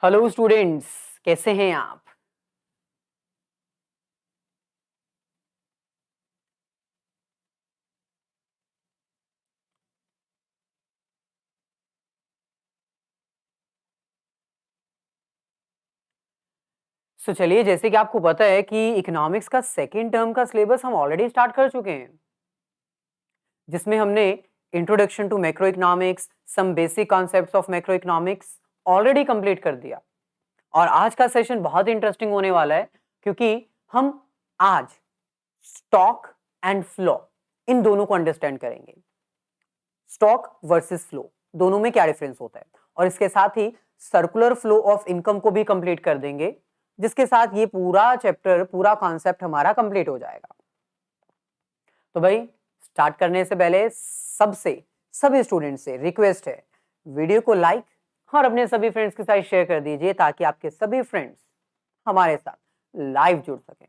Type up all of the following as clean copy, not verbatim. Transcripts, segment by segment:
Hello students, कैसे हैं आप? चलिए, जैसे कि आपको पता है कि इकोनॉमिक्स का सेकेंड टर्म का सिलेबस हम ऑलरेडी स्टार्ट कर चुके हैं, जिसमें हमने introduction to macro economics, some basic concepts of macro economics already complete कर दिया। और आज का सेशन बहुत इंटरेस्टिंग होने वाला है, क्योंकि हम आज स्टॉक एंड फ्लो इन दोनों को अंडरस्टैंड करेंगे। स्टॉक वर्सेस फ्लो दोनों में क्या डिफरेंस होता है, और इसके साथ ही सर्कुलर फ्लो ऑफ इनकम को भी कंप्लीट कर देंगे, जिसके साथ ये पूरा चैप्टर, पूरा कॉन्सेप्ट हमारा कंप्लीट हो जाएगा। तो भाई, स्टार्ट करने से पहले सभी स्टूडेंट से रिक्वेस्ट है, वीडियो को लाइक और अपने सभी फ्रेंड्स के साथ शेयर कर दीजिए, ताकि आपके सभी फ्रेंड्स हमारे साथ लाइव जुड़ सकें।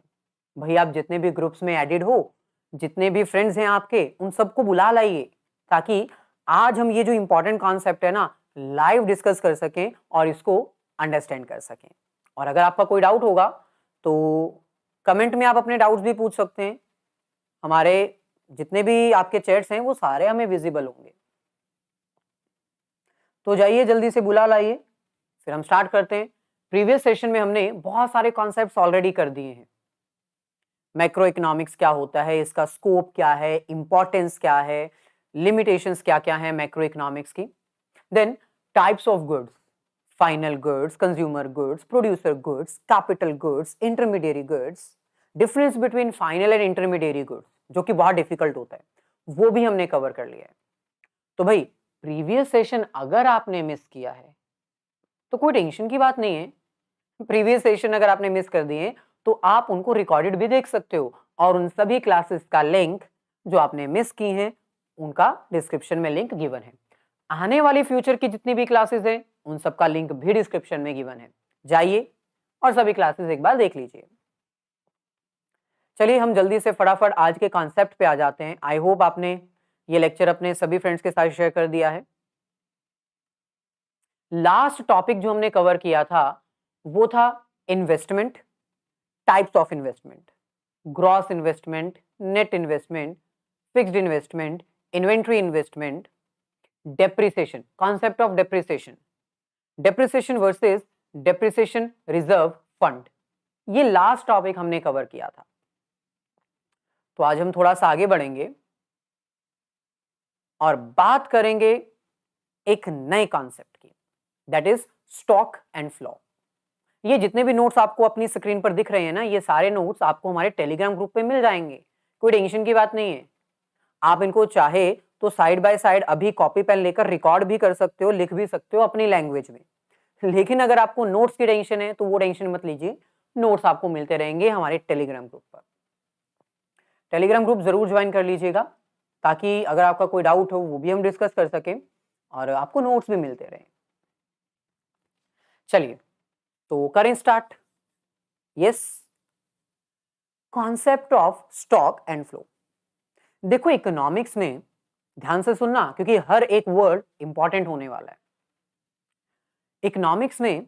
भाई, आप जितने भी ग्रुप्स में एडिड हो, जितने भी फ्रेंड्स हैं आपके, उन सबको बुला लाइए, ताकि आज हम ये जो इंपॉर्टेंट कॉन्सेप्ट है ना, लाइव डिस्कस कर सकें और इसको अंडरस्टैंड कर सकें। और अगर आपका कोई डाउट होगा तो कमेंट में आप अपने डाउट्स भी पूछ सकते हैं। हमारे जितने भी आपके चैट्स हैं वो सारे हमें विजिबल होंगे। तो जाइए, जल्दी से बुला लाइए, फिर हम स्टार्ट करते हैं। प्रीवियस सेशन में हमने बहुत सारे कॉन्सेप्ट्स ऑलरेडी कर दिए हैं। मैक्रो इकोनॉमिक्स क्या होता है, इसका स्कोप क्या है, इंपॉर्टेंस क्या है, लिमिटेशंस क्या क्या है मैक्रो इकोनॉमिक्स की। Then types of goods, final goods, consumer goods, producer goods, capital goods, intermediary goods, difference between final and intermediary goods, जो कि बहुत डिफिकल्ट होता है, वो भी हमने कवर कर लिया है। तो भाई, प्रीवियस सेशन अगर आपने मिस किया है तो कोई टेंशन की बात नहीं है। प्रीवियस सेशन अगर आपने मिस कर दिए तो आप उनको रिकॉर्डेड भी देख सकते हो, और उन सभी क्लासेस का लिंक जो आपने मिस की हैं उनका डिस्क्रिप्शन में लिंक गिवन है। आने वाली फ्यूचर की जितनी भी क्लासेस हैं उन सबका लिंक भी डिस्क्रिप्शन में गिवन है, जाइए और सभी क्लासेस एक बार देख लीजिए। चलिए, हम जल्दी से फटाफट आज के कॉन्सेप्ट पे आ जाते हैं। आई होप आपने ये लेक्चर अपने सभी फ्रेंड्स के साथ शेयर कर दिया है। लास्ट टॉपिक जो हमने कवर किया था वो था investment, types of investment, gross investment, net investment, fixed investment, inventory investment, depreciation, concept of depreciation, depreciation versus depreciation reserve fund. ये लास्ट टॉपिक हमने कवर किया था। तो आज हम थोड़ा सा आगे बढ़ेंगे और बात करेंगे एक नए कॉन्सेप्ट की, that is stock and flow. ये जितने भी नोट्स आपको अपनी स्क्रीन पर दिख रहे हैं ना, ये सारे नोट्स आपको हमारे टेलीग्राम ग्रुप पे मिल जाएंगे। कोई टेंशन की बात नहीं है। आप इनको चाहे तो साइड बाय साइड अभी कॉपी पेन लेकर रिकॉर्ड भी कर सकते हो, लिख भी सकते हो अपनी लैंग्वेज में। लेकिन अगर आपको नोट्स की टेंशन है तो वो टेंशन मत लीजिए, नोट्स आपको मिलते रहेंगे हमारे टेलीग्राम ग्रुप पर। टेलीग्राम ग्रुप जरूर ज्वाइन कर लीजिएगा, ताकि अगर आपका कोई डाउट हो वो भी हम डिस्कस कर सकें और आपको नोट्स भी मिलते रहें। चलिए, तो करें start. Yes, concept of stock and flow. देखो, इकोनॉमिक्स में ध्यान से सुनना, क्योंकि हर एक वर्ड इंपॉर्टेंट होने वाला है। इकोनॉमिक्स में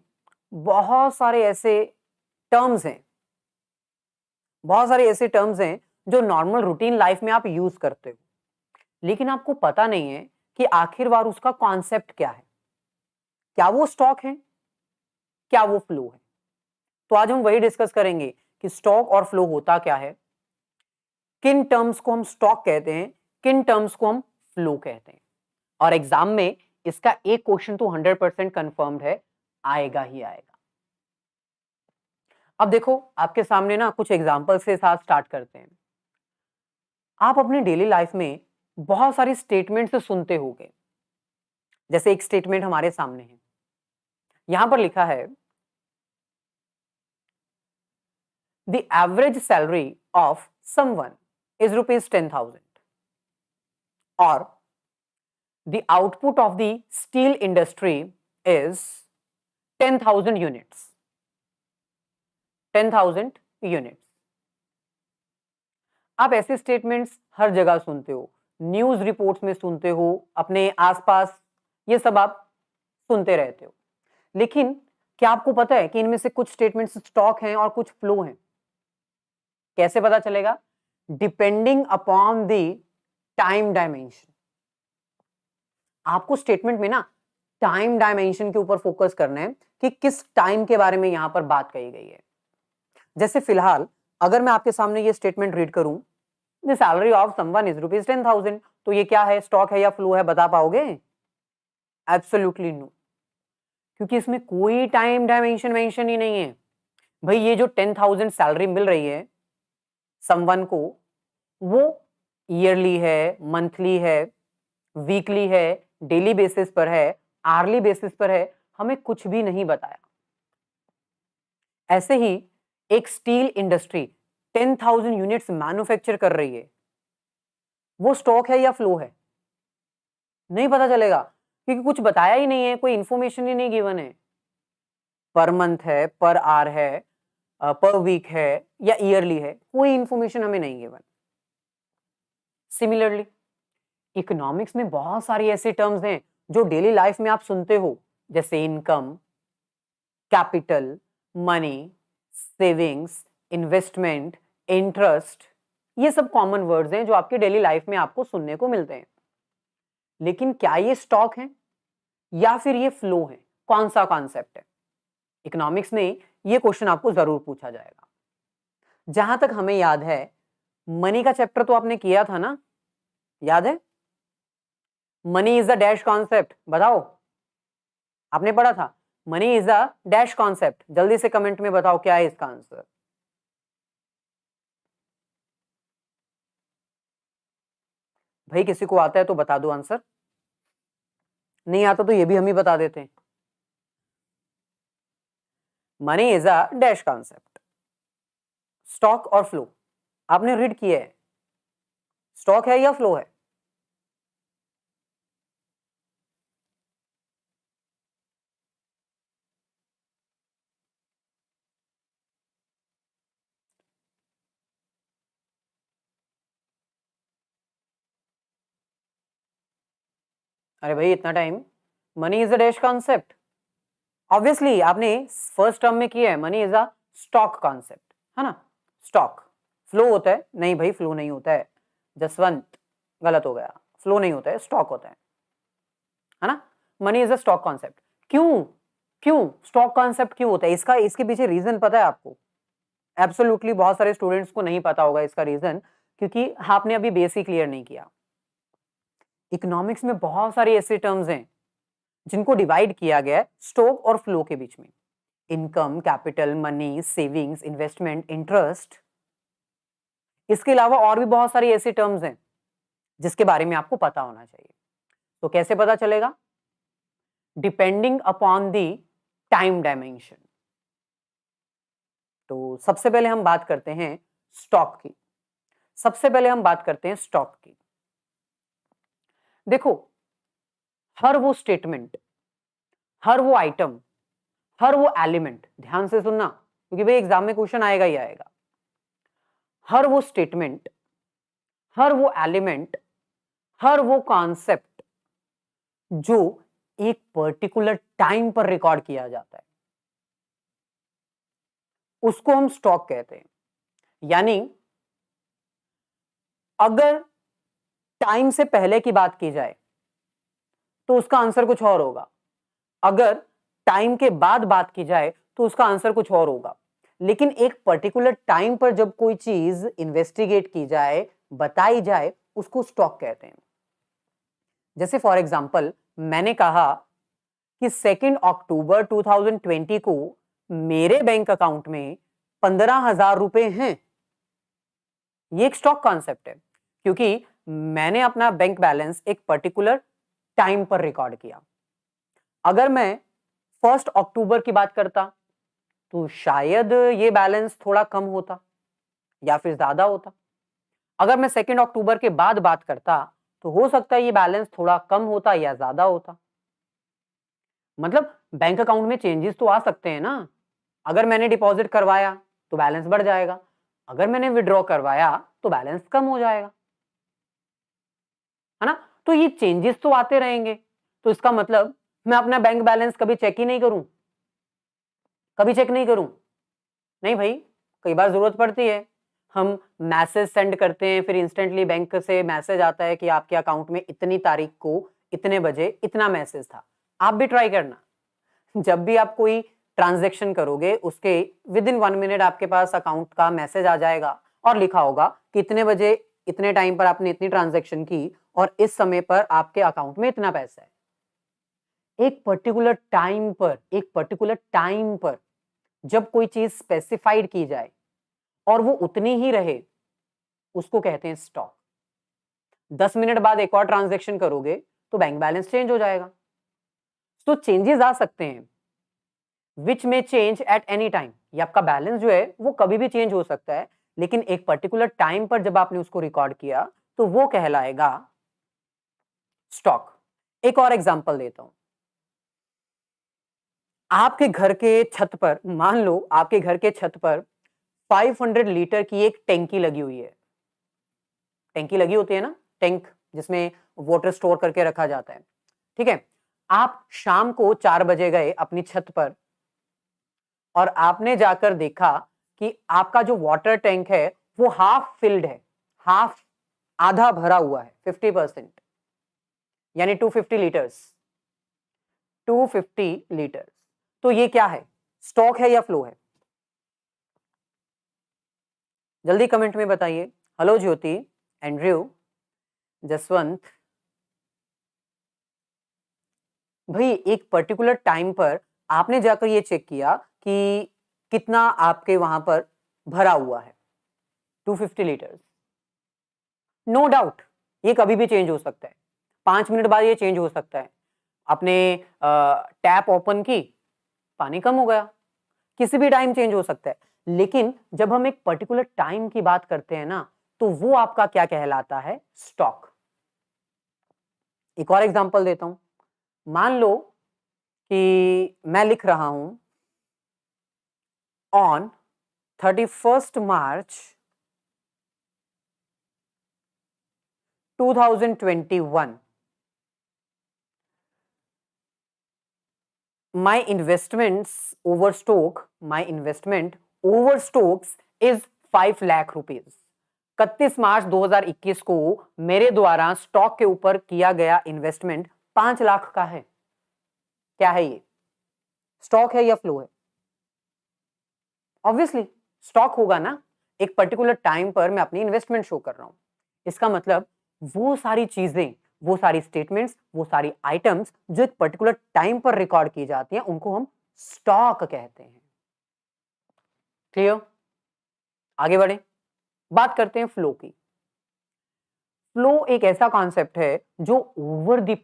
बहुत सारे ऐसे टर्म्स हैं, बहुत सारे ऐसे टर्म्स हैं जो नॉर्मल रूटीन लाइफ में आप यूज करते हो, लेकिन आपको पता नहीं है कि आखिरकार उसका कॉन्सेप्ट क्या है। क्या वो स्टॉक है, क्या वो फ्लो है? तो आज हम वही डिस्कस करेंगे कि स्टॉक और फ्लो होता क्या है, किन टर्म्स को हम स्टॉक कहते हैं, किन टर्म्स को हम फ्लो कहते हैं। और एग्जाम में इसका एक क्वेश्चन तो 100% कंफर्म्ड है, आएगा ही आएगा। अब देखो, आपके सामने ना कुछ एग्जांपल्स के साथ स्टार्ट करते हैं। आप अपनी डेली लाइफ में बहुत सारी स्टेटमेंट्स सुनते होंगे। जैसे एक स्टेटमेंट हमारे सामने है, यहां पर लिखा है the average salary of someone is ₹10,000, और the output of the steel industry is 10,000 units. 10,000 units. आप ऐसे स्टेटमेंट्स हर जगह सुनते हो, न्यूज रिपोर्ट्स में सुनते हो, अपने आसपास ये सब आप सुनते रहते हो। लेकिन क्या आपको पता है कि इनमें से कुछ स्टेटमेंट्स स्टॉक हैं और कुछ फ्लो हैं? कैसे पता चलेगा? Depending upon the time dimension. आपको स्टेटमेंट में ना टाइम डायमेंशन के ऊपर फोकस करना है कि किस टाइम के बारे में यहां पर बात कही गई है। जैसे फिलहाल अगर मैं आपके सामने ये स्टेटमेंट रीड करूं, the salary of someone is ₹10,000, तो ये क्या है? स्टॉक है या फ्लो है? बता पाओगे? एब्सोल्युटली नो, क्योंकि इसमें कोई टाइम डायमेंशन मेंशन ही नहीं है। भाई ये जो 10,000 सैलरी मिल रही है समवन को, वो ईयरली है, मंथली है, वीकली है, डेली बेसिस पर है, आर्ली बेसिस पर है, हमें कुछ भी नहीं बताया। ऐसे ही एक स्टील इंडस्ट्री 10,000 यूनिट्स मैन्युफैक्चर कर रही है, वो स्टॉक है या फ्लो है? नहीं पता चलेगा, क्योंकि कुछ बताया ही नहीं है, कोई इंफॉर्मेशन ही नहीं गिवन है। पर मंथ है, पर आर है, पर वीक है या ईयरली है, कोई इंफॉर्मेशन हमें नहीं गिवन। सिमिलरली इकोनॉमिक्स में बहुत सारी ऐसे टर्म्स हैं जो डेली लाइफ में आप सुनते हो, जैसे income, capital, money, savings, investment, interest. ये सब कॉमन वर्ड्स हैं जो आपके डेली लाइफ में आपको सुनने को मिलते हैं। लेकिन क्या ये स्टॉक है या फिर ये फ्लो है? कौन सा कॉन्सेप्ट है? इकोनॉमिक्स में ये क्वेश्चन आपको जरूर पूछा जाएगा। जहां तक हमें याद है, मनी का चैप्टर तो आपने किया था ना, याद है? Money is a dash concept, बताओ। आपने पढ़ा था money is a dash concept. जल्दी से कमेंट में बताओ क्या है इसका आंसर। भाई किसी को आता है तो बता दो आंसर, नहीं आता तो ये भी हम ही बता देते हैं। Money is a dash concept. Stock और फ्लो आपने रीड किया है, स्टॉक है या फ्लो है? अरे भाई इतना time, money is a dash concept. Obviously आपने फर्स्ट टर्म में किया है, money is a stock concept, है ना? स्टॉक फ्लो होता है? नहीं भाई फ्लो नहीं होता है, जसवंत गलत हो गया। फ्लो नहीं होता है, स्टॉक होता है ना? Money is a stock concept. क्यों क्यों स्टॉक कॉन्सेप्ट क्यों होता है? इसका इसके पीछे रीजन पता है आपको? एब्सोल्युटली बहुत सारे स्टूडेंट्स को नहीं पता होगा इसका रीजन, क्योंकि आपने अभी बेसिक क्लियर नहीं किया। इकोनॉमिक्स में बहुत सारी ऐसे टर्म्स हैं जिनको डिवाइड किया गया है स्टॉक और फ्लो के बीच में। Income, capital, money, savings, investment, interest. इसके अलावा और भी बहुत सारी ऐसी टर्म्स हैं जिसके बारे में आपको पता होना चाहिए। तो कैसे पता चलेगा? Depending upon the time dimension. तो सबसे पहले हम बात करते हैं स्टॉक की। सबसे पहले हम बात करते हैं स्टॉक की। देखो, हर वो स्टेटमेंट, हर वो आइटम, हर वो एलिमेंट, ध्यान से सुनना क्योंकि भाई एग्जाम में क्वेश्चन आएगा ही आएगा। हर वो स्टेटमेंट, हर वो एलिमेंट, हर वो कॉन्सेप्ट जो एक पर्टिकुलर टाइम पर रिकॉर्ड किया जाता है, उसको हम स्टॉक कहते हैं। यानी अगर टाइम से पहले की बात की जाए तो उसका आंसर कुछ और होगा, अगर टाइम के बाद बात की जाए तो उसका आंसर कुछ और होगा। लेकिन एक पर्टिकुलर टाइम पर जब कोई चीज इन्वेस्टिगेट की जाए, बताई जाए, उसको स्टॉक कहते हैं। जैसे फॉर एग्जांपल मैंने कहा कि 2 अक्टूबर 2020 को मेरे बैंक अकाउंट में 15,000 रुपए हैं। ये एक स्टॉक कॉन्सेप्ट है क्योंकि मैंने अपना बैंक बैलेंस एक पर्टिकुलर टाइम पर रिकॉर्ड किया। अगर मैं 1 अक्टूबर की बात करता तो शायद ये बैलेंस थोड़ा कम होता या फिर ज्यादा होता। अगर मैं 2 अक्टूबर के बाद बात करता तो हो सकता है ये बैलेंस थोड़ा कम होता या ज्यादा होता। मतलब बैंक अकाउंट में चेंजेस तो आ सकते हैं ना। अगर मैंने डिपॉजिट करवाया तो बैलेंस बढ़ जाएगा, अगर मैंने विड्रॉ करवाया तो बैलेंस कम हो जाएगा, है ना? तो ये चेंजेस तो आते रहेंगे। तो इसका मतलब मैं अपना बैंक बैलेंस कभी चेक ही नहीं करूं, कभी चेक नहीं करूं? नहीं भाई, कई बार जरूरत पड़ती है। हम मैसेज सेंड करते हैं, फिर इंस्टेंटली बैंक से मैसेज आता है कि आपके अकाउंट में इतनी तारीख को इतने बजे इतना मैसेज था। आप भी ट्राई करना, जब भी आप कोई ट्रांजैक्शन करोगे उसके विद इन 1 मिनट आपके पास अकाउंट का मैसेज आ जाएगा और लिखा होगा कि इतने बजे इतने टाइम पर आपने इतनी ट्रांजैक्शन की और इस समय पर आपके अकाउंट में इतना पैसा है। एक पर्टिकुलर टाइम पर जब कोई चीज स्पेसिफाइड की जाए और वो उतनी ही रहे, उसको कहते हैं स्टॉक। 10 मिनट बाद एक और ट्रांजैक्शन करोगे तो बैंक बैलेंस चेंज हो जाएगा। तो चेंजेस आ सकते हैं, विच में चेंज एट एनी टाइम। ये आपका बैलेंस जो है वो कभी भी चेंज हो सकता है, लेकिन एक पर्टिकुलर टाइम पर जब आपने उसको रिकॉर्ड किया तो वो कहलाएगा स्टॉक। एक और एग्जांपल देता हूं। आपके घर के छत पर, मान लो आपके घर के छत पर 500 लीटर की एक टैंकी लगी हुई है। टैंकी लगी होती है ना, टैंक जिसमें वाटर स्टोर करके रखा जाता है। ठीक है, आप शाम को 4 बजे गए अपनी छत पर और आपने जाकर देखा कि आपका जो वाटर टैंक है वो हाफ फिल्ड है, हाफ, आधा भरा हुआ है, 50%, यानी 250 लीटर्स। 250 लीटर्स। तो ये क्या है, स्टॉक है या फ्लो है? जल्दी कमेंट में बताइए। हेलो ज्योति, एंड्रयू, जसवंत। भाई एक पर्टिकुलर टाइम पर आपने जाकर ये चेक किया कि कितना आपके वहां पर भरा हुआ है, 250 लीटर्स। नो डाउट ये कभी भी चेंज हो सकता है, 5 मिनट बाद ये चेंज हो सकता है। आपने टैप ओपन की, पानी कम हो गया, किसी भी टाइम चेंज हो सकता है। लेकिन जब हम एक पर्टिकुलर टाइम की बात करते हैं ना, तो वो आपका क्या कहलाता है, स्टॉक। एक और एग्जांपल देता हूं। मान लो कि मैं लिख रहा हूं on 31st March 2021 my investment overstocks is 5 lakh rupees. 31 मार्च 2021 को मेरे द्वारा स्टॉक के ऊपर किया गया इन्वेस्टमेंट 5 लाख का है। क्या है ये, स्टॉक है या फ्लो है? ऑब्वियसली स्टॉक होगा ना, एक पर्टिकुलर टाइम पर मैं अपनी इन्वेस्टमेंट शो कर रहा हूं। इसका मतलब वो सारी चीजें, वो सारी स्टेटमेंट्स, वो सारी आइटम्स जो एक पर्टिकुलर टाइम पर रिकॉर्ड की जाती हैं, उनको हम स्टॉक कहते हैं। क्लियर? आगे बढ़े, बात करते हैं फ्लो की। फ्लो एक ऐसा कॉन्सेप्ट है जो ओवर द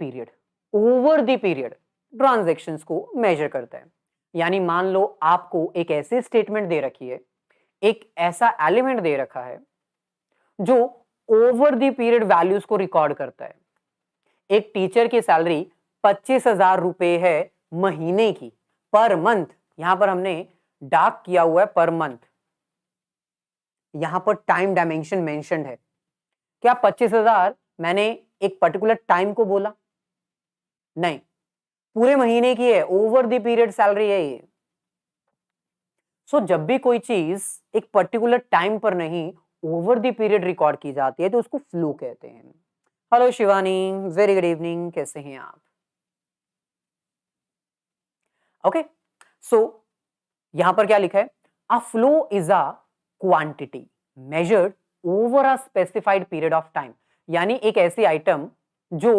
पीरियड ट्रांजैक्शंस को मेजर करता है। यानी मान लो आपको एक ऐसी स्टेटमेंट दे रखी है, एक ऐसा एलिमेंट दे रखा है जो ओवर द पीरियड वैल्यूज को रिकॉर्ड करता है। एक टीचर की सैलरी 25,000 रुपए है महीने की, पर मंथ। यहां पर हमने डार्क किया हुआ है पर मंथ, यहां पर टाइम डायमेंशन मेंशन्ड है। क्या 25,000 मैंने एक पर्टिकुलर टाइम को बोला? नहीं, पूरे महीने की है, ओवर द पीरियड सैलरी है ये। सो जब भी कोई चीज एक पर्टिकुलर टाइम पर नहीं, ओवर द पीरियड रिकॉर्ड की जाती है तो उसको फ्लो कहते हैं। Hello Shivani, very good evening, कैसे हैं आप? ओके, सो यहां पर क्या लिखा है, a flow is a quantity measured over a specified period of time. यानी एक ऐसी आइटम जो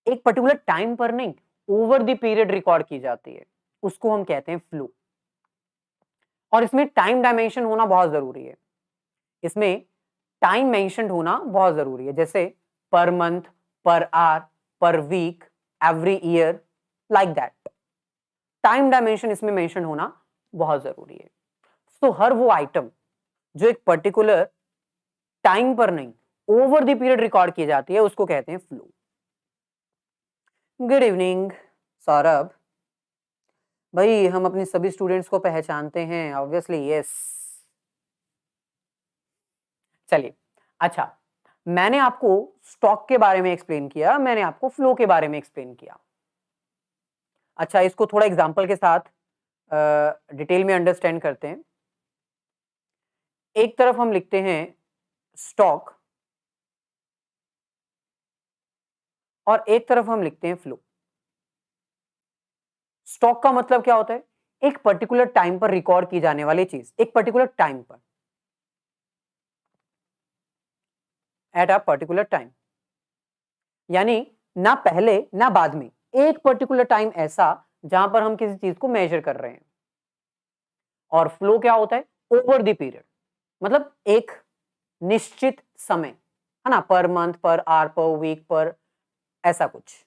एक पर्टिकुलर टाइम पर नहीं, ओवर द पीरियड रिकॉर्ड की जाती है, उसको हम कहते हैं फ्लो। और इसमें टाइम डायमेंशन होना बहुत जरूरी है, इसमें टाइम मेंशन्ड होना बहुत जरूरी है, जैसे per month, per hour, per week, every year, like that. Time dimension इसमें मेंशन होना बहुत जरूरी है। तो हर वो आइटम जो एक पर्टिकुलर टाइम पर नहीं, ओवर द पीरियड रिकॉर्ड की जाती है, उसको कहते हैं फ्लो। गुड इवनिंग सौरभ भाई, हम अपने सभी स्टूडेंट्स को पहचानते हैं ऑब्वियसली, यस। चलिए, अच्छा, मैंने आपको स्टॉक के बारे में एक्सप्लेन किया, मैंने आपको फ्लो के बारे में एक्सप्लेन किया। अच्छा, इसको थोड़ा एग्जांपल के साथ डिटेल में अंडरस्टैंड करते हैं। एक तरफ हम लिखते हैं स्टॉक और एक तरफ हम लिखते हैं फ्लो। स्टॉक का मतलब क्या होता है? एक पर्टिकुलर टाइम पर रिकॉर्ड की जाने वाली चीज, एक पर्टिकुलर टाइम पर, एट अ पर्टिकुलर टाइम, यानी ना पहले ना बाद में, एक पर्टिकुलर टाइम ऐसा जहां पर हम किसी चीज को मेजर कर रहे हैं। और फ्लो क्या होता है? ओवर द पीरियड, मतलब एक निश्चित समय, है ना, per month, per hour, per week, पर ऐसा कुछ,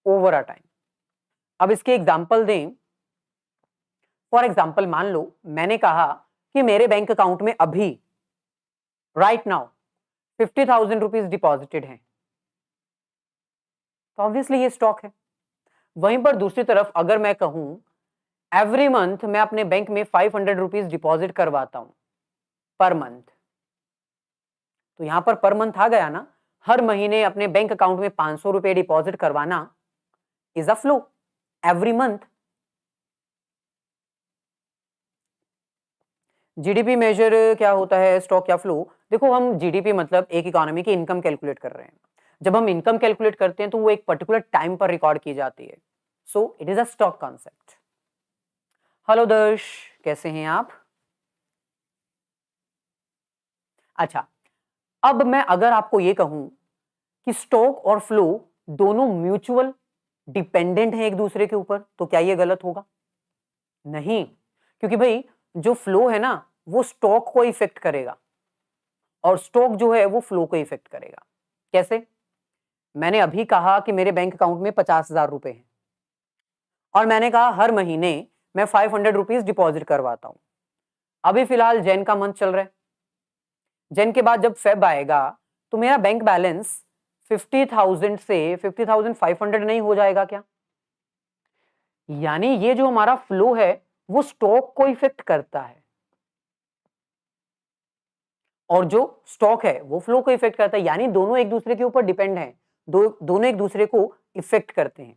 ओवर अ टाइम। अब इसके एग्जांपल दें। फॉर एग्जांपल मान लो मैंने कहा कि मेरे बैंक अकाउंट में अभी राइट नाउ 50,000 रुपीज डिपॉजिटेड हैं, तो ऑब्वियसली ये स्टॉक है। वहीं पर दूसरी तरफ अगर मैं कहूं एवरी मंथ मैं अपने बैंक में 500 रुपीज डिपॉजिट करवाता हूं पर मंथ, तो यहां पर मंथ आ गया ना, हर महीने अपने बैंक अकाउंट में 500 रुपए डिपॉजिट करवाना is a flow every month. GDP measure क्या होता है, स्टॉक या फ्लो? देखो, हम जीडीपी मतलब एक इकोनॉमी की इनकम कैलकुलेट कर रहे हैं। जब हम इनकम कैलकुलेट करते हैं तो वो एक पर्टिकुलर टाइम पर रिकॉर्ड की जाती है। So it is a stock concept. Hello दर्श, कैसे हैं आप? अच्छा, अब मैं अगर आपको ये कहूं कि स्टॉक और फ्लो दोनों म्यूचुअल डिपेंडेंट हैं एक दूसरे के ऊपर, तो क्या ये गलत होगा? नहीं, क्योंकि भाई जो फ्लो है ना वो स्टॉक को इफेक्ट करेगा और स्टॉक जो है वो फ्लो को इफेक्ट करेगा। कैसे? मैंने अभी कहा कि मेरे बैंक अकाउंट में 50,000 रुपए हैं और मैंने कहा हर महीने मैं 500 रुपीज डिपॉजिट करवाता हूं। अभी फिलहाल जैन का मंथ चल रहा है। जैन के बाद जब फेब आएगा तो मेरा बैंक बैलेंस 50,000 से 50,500 नहीं हो जाएगा क्या? यानी ये जो हमारा फ्लो है वो स्टॉक को इफेक्ट करता है और जो स्टॉक है वो फ्लो को इफेक्ट करता है, यानी दोनों एक दूसरे के ऊपर डिपेंड हैं, दोनों एक दूसरे को इफेक्ट करते हैं।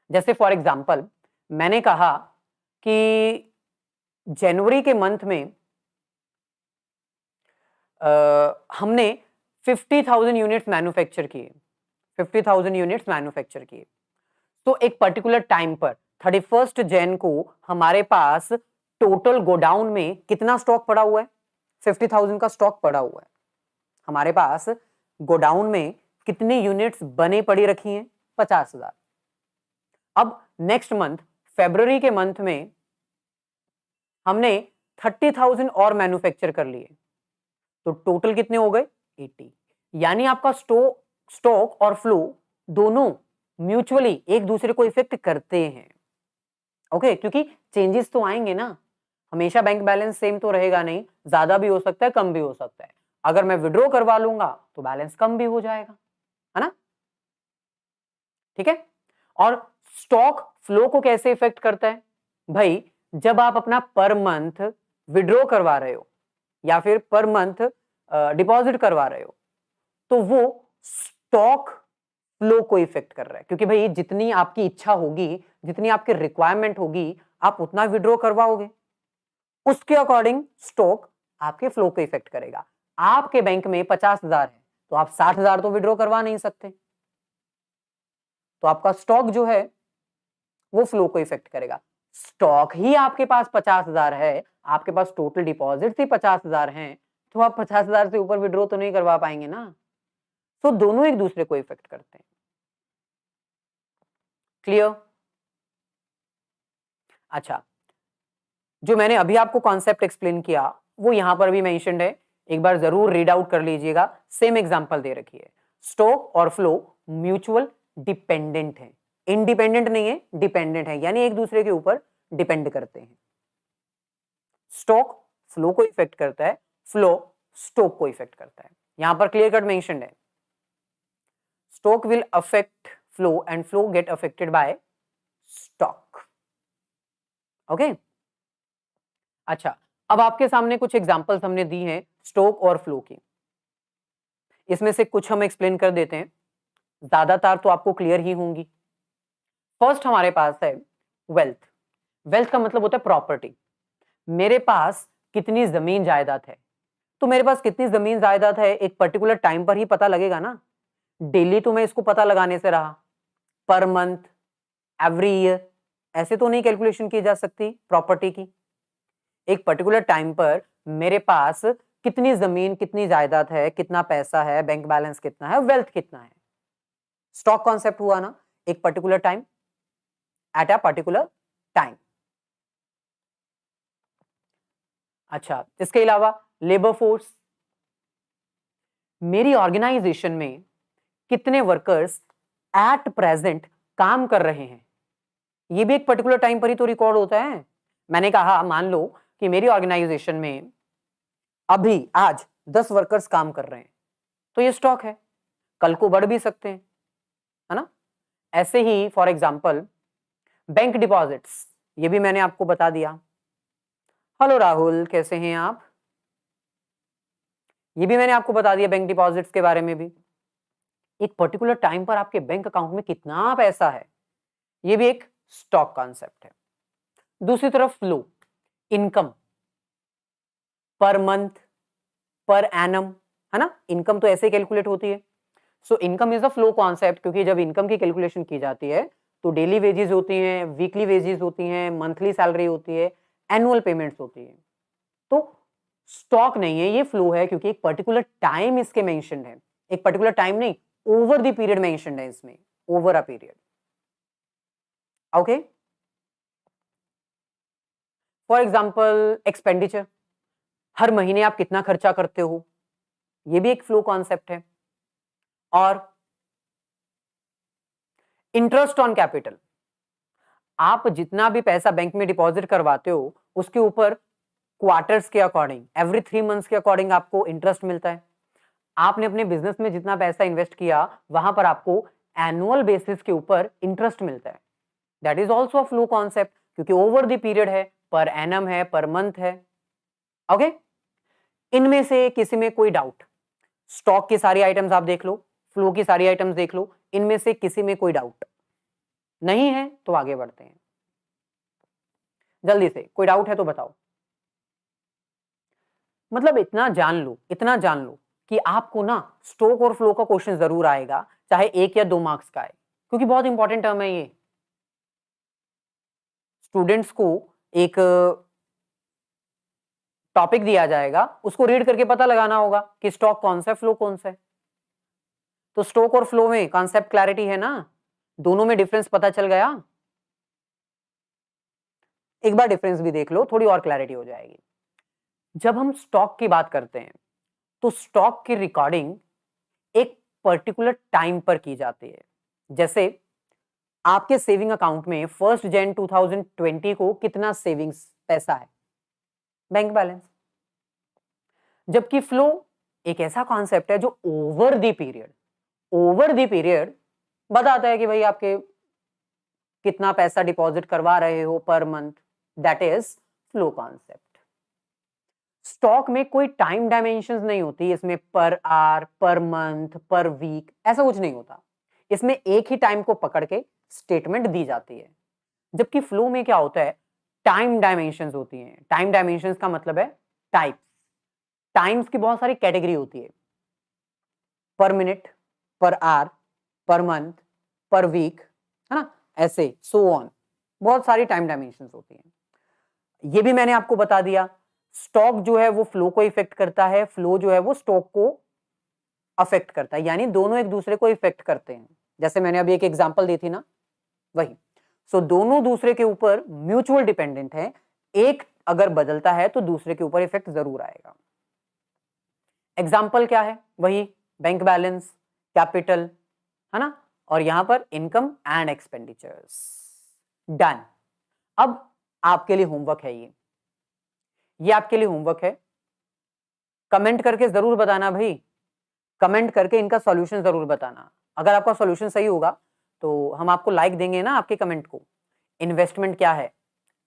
जैसे फॉर एग्जांपल मैंने कहा कि जनवरी के मंथ में हमने 50,000 यूनिट्स मैन्युफैक्चर किए, 50,000 यूनिट्स मैन्युफैक्चर किए। तो एक पर्टिकुलर टाइम पर 31 जैन को हमारे पास टोटल गोडाउन में कितना स्टॉक पड़ा हुआ है? 50,000 का स्टॉक पड़ा हुआ है हमारे पास। गोडाउन में कितनी यूनिट्स बने पड़ी रखी हैं? 50,000। अब नेक्स्ट मंथ फरवरी के मंथ में हमने 30,000 और मैन्युफैक्चर कर लिए, तो टोटल कितने हो गए? 80। यानी आपका स्टॉक और फ्लो दोनों म्यूचुअली एक दूसरे को इफेक्ट करते हैं। ओके, क्योंकि चेंजेस तो आएंगे ना, हमेशा बैंक बैलेंस सेम तो रहेगा नहीं, ज्यादा भी हो सकता है, कम भी हो सकता है। अगर मैं विड्रॉ करवा लूंगा तो बैलेंस कम भी हो जाएगा, है ना? ठीक है। और स्टॉक फ्लो को कैसे इफेक्ट करता है? भाई जब आप अपना पर मंथ विड्रॉ करवा रहे हो या फिर पर मंथ डिपॉजिट करवा रहे हो तो वो स्टॉक फ्लो को इफेक्ट कर रहा है, क्योंकि भाई जितनी आपकी इच्छा होगी, जितनी आपकी रिक्वायरमेंट होगी, आप उतना विड्रॉ करवाओगे, उसके अकॉर्डिंग स्टॉक आपके फ्लो को इफेक्ट करेगा। आपके बैंक में 50,000 है तो आप 60,000 तो विड्रॉ करवा नहीं सकते, तो आपका स्टॉक जो है वो फ्लो को इफेक्ट करेगा। स्टॉक ही आपके पास 50,000 है, आपके पास टोटल डिपॉजिट ही 50,000 हैं, तो आप 50,000 से ऊपर विड्रॉ तो नहीं करवा पाएंगे ना। तो दोनों एक दूसरे को इफेक्ट करते हैं। क्लियर? अच्छा, जो मैंने अभी आपको कॉन्सेप्ट एक्सप्लेन किया वो यहां पर भी मेंशन्ड है, एक बार जरूर रीड आउट कर लीजिएगा। सेम एग्जांपल दे रखी है। स्टॉक और फ्लो म्यूचुअल डिपेंडेंट है, इंडिपेंडेंट नहीं है, डिपेंडेंट है, यानी एक दूसरे के ऊपर डिपेंड करते हैं। स्टॉक फ्लो को इफेक्ट करता है, फ्लो स्टॉक को इफेक्ट करता है। यहां पर क्लियर कट मेंशन्ड है, stock will affect flow and flow get affected by stock. Okay. अच्छा, अब आपके सामने कुछ एग्जांपल्स हमने दी हैं स्टॉक और फ्लो की, इसमें से कुछ हम एक्सप्लेन कर देते हैं, ज्यादातर तो आपको क्लियर ही होंगी। फर्स्ट हमारे पास है वेल्थ। वेल्थ का मतलब होता है प्रॉपर्टी। मेरे पास कितनी जमीन जायदाद है, तो मेरे पास कितनी जमीन जायदाद है एक पर्टिकुलर टाइम पर ही पता लगेगा ना। डेली तो मैं इसको पता लगाने से रहा, पर मंथ, एवरी ईयर, ऐसे तो नहीं कैलकुलेशन की जा सकती प्रॉपर्टी की। एक पर्टिकुलर टाइम पर मेरे पास कितनी जमीन, कितनी जायदाद है, कितना पैसा है, बैंक बैलेंस कितना है, वेल्थ कितना है। स्टॉक कॉन्सेप्ट हुआ ना, एक particular time, at a particular time. अच्छा, इसके अलावा लेबर फोर्स। मेरी ऑर्गेनाइजेशन में कितने वर्कर्स एट प्रेजेंट काम कर रहे हैं, ये भी एक पर्टिकुलर टाइम पर ही तो रिकॉर्ड होता है। मैंने कहा मान लो कि मेरी ऑर्गेनाइजेशन में अभी आज 10 वर्कर्स काम कर रहे हैं, तो ये स्टॉक है, कल को बढ़ भी सकते हैं, है ना। ऐसे ही फॉर एग्जांपल बैंक डिपॉजिट्स, ये भी मैंने आपको बता दिया। हेलो राहुल, कैसे हैं आप? ये भी मैंने आपको बता दिया बैंक डिपॉजिट्स के बारे में भी। एक पर्टिकुलर टाइम पर आपके बैंक अकाउंट में कितना पैसा है, ये भी एक स्टॉक कॉन्सेप्ट है। दूसरी तरफ flow, income per month, per annum, है ना। इनकम तो ऐसे कैलकुलेट होती है। So income is a flow concept, क्योंकि जब इनकम की कैलकुलेशन की जाती है तो डेली वेजेस होती हैं, वीकली वेजेस होती हैं, मंथली सैलरी होती है, एनुअल पेमेंट्स होती है। तो स्टॉक नहीं है, ये फ्लो है, क्योंकि एक पर्टिकुलर टाइम इसके मेंशन्ड है। एक पर्टिकुलर टाइम नहीं, ओवर द पीरियड मेंशन्ड है इसमें, over a period. Okay, for example expenditure, हर महीने आप कितना खर्चा करते हो, ये भी एक फ्लो कॉन्सेप्ट है। और इंटरेस्ट ऑन कैपिटल, आप जितना भी पैसा बैंक में डिपॉजिट करवाते हो उसके ऊपर क्वार्टर्स के अकॉर्डिंग, एवरी 3 मंथ्स के अकॉर्डिंग आपको इंटरेस्ट मिलता है। आपने अपने बिजनेस में जितना पैसा इन्वेस्ट किया वहां पर आपको एनुअल बेसिस के ऊपर इंटरेस्ट मिलता है। That is also a flow concept, क्योंकि ओवर द पीरियड है, पर एनम है, पर मंथ है। ओके, इनमें से किसी में कोई डाउट? स्टॉक की सारी आइटम्स आप देख लो, फ्लो की सारी आइटम्स देख लो, इनमें से किसी में कोई डाउट नहीं है तो आगे बढ़ते हैं। जल्दी से कोई डाउट है तो बताओ। मतलब इतना जान लो, इतना जान लो कि आपको ना स्टॉक और फ्लो का क्वेश्चन जरूर आएगा, चाहे 1 या 2 मार्क्स का आए, क्योंकि बहुत इंपॉर्टेंट टर्म है ये। स्टूडेंट्स को एक टॉपिक दिया जाएगा, उसको रीड करके पता लगाना होगा कि स्टॉक कौन सा है, फ्लो कौन सा है। तो स्टॉक और फ्लो में कॉन्सेप्ट क्लैरिटी है ना, दोनों में डिफरेंस पता चल गया। एक बार डिफरेंस भी देख लो, थोड़ी और क्लैरिटी हो जाएगी। जब हम स्टॉक की बात करते हैं तो स्टॉक की रिकॉर्डिंग एक पर्टिकुलर टाइम पर की जाती है। जैसे आपके सेविंग अकाउंट में 1 जन 2020 को कितना सेविंग्स पैसा है, बैंक बैलेंस। जबकि फ्लो एक ऐसा कॉन्सेप्ट है जो ओवर द पीरियड बताता है कि भाई आपके कितना पैसा डिपॉजिट करवा रहे हो per month, that is flow concept. Stock में कोई टाइम डायमेंशंस नहीं होती, इसमें पर आवर, पर मंथ, पर वीक ऐसा कुछ नहीं होता। इसमें एक ही टाइम को पकड़ के स्टेटमेंट दी जाती है। जबकि फ्लो में क्या होता है, टाइम डायमेंशंस होती हैं। टाइम डायमेंशंस का मतलब है टाइप्स। टाइम्स की बहुत सारी कैटेगरी होती है, पर मिनट, पर आवर, पर मंथ, पर वीक, है ना, ऐसे सो ऑन, बहुत सारी टाइम डायमेंशंस होती हैं। ये भी मैंने आपको बता दिया। स्टॉक जो है वो फ्लो को इफेक्ट करता है, फ्लो जो है वो स्टॉक को अफेक्ट करता है, यानी दोनों एक दूसरे को इफेक्ट करते हैं। जैसे मैंने अभी एक एग्जांपल दी थी ना, वही। सो दोनों दूसरे के ऊपर म्यूचुअल डिपेंडेंट है, एक अगर बदलता है तो दूसरे के ऊपर इफेक्ट जरूर आएगा। एग्जाम्पल क्या है, वही बैंक बैलेंस, कैपिटल, है ना, और यहां पर इनकम एंड एक्सपेंडिचर्स। डन। अब आपके लिए होमवर्क है, ये आपके लिए होमवर्क है। कमेंट करके जरूर बताना भाई, कमेंट करके इनका सॉल्यूशन जरूर बताना। अगर आपका सॉल्यूशन सही होगा तो हम आपको लाइक देंगे ना आपके कमेंट को। इन्वेस्टमेंट क्या है,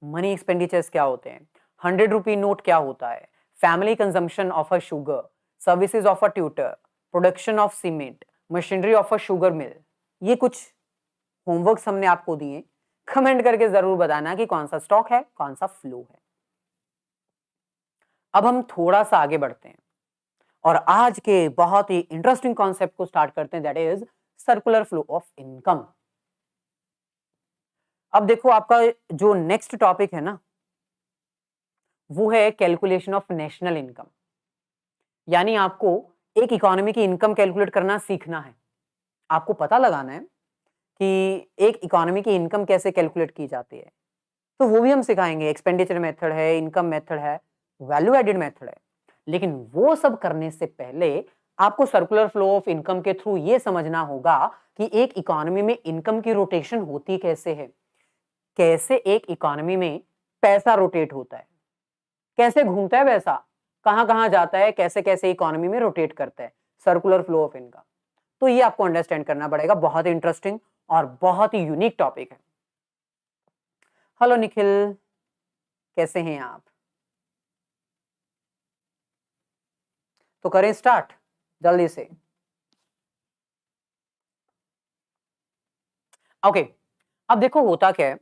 मनी एक्सपेंडिचर्स क्या होते हैं, 100 रुपी नोट क्या होता है, family consumption of a sugar, services of a tutor, production of cement, machinery of a sugar mill, ये कुछ होमवर्क्स हमने आपको दिए, कमेंट करके जरूर बताना कि कौन सा स्टॉक है, कौन सा फ्लो है। अब हम थोड़ा सा आगे बढ़ते हैं और आज के बहुत ही इंटरेस्टिंग कॉन्सेप्ट को स्टार्ट करते हैं, that is circular flow of income. अब देखो, आपका जो नेक्स्ट टॉपिक है ना, वो है कैलकुलेशन ऑफ नेशनल इनकम। यानी आपको एक इकोनॉमी की इनकम कैलकुलेट करना सीखना है। आपको पता लगाना है कि एक इकोनॉमी की इनकम कैसे कैलकुलेट की जाती है, तो वो भी हम सिखाएंगे। एक्सपेंडिचर मेथड है, इनकम मेथड है, वैल्यू एडेड मेथड है। लेकिन वो सब करने से पहले आपको सर्कुलर फ्लो ऑफ इनकम के थ्रू ये समझना होगा कि एक इकोनॉमी में इनकम की रोटेशन होती कैसे है, कैसे एक इकोनॉमी में पैसा रोटेट होता है, कैसे घूमता है पैसा, कहां कहां जाता है, कैसे कैसे इकोनॉमी में रोटेट करता है, सर्कुलर फ्लो ऑफ इनकम। तो ये आपको अंडरस्टैंड करना पड़ेगा। बहुत ही इंटरेस्टिंग और बहुत ही यूनिक टॉपिक है। हेलो निखिल, कैसे हैं आप? तो करें स्टार्ट जल्दी से। ओके, अब देखो होता क्या है।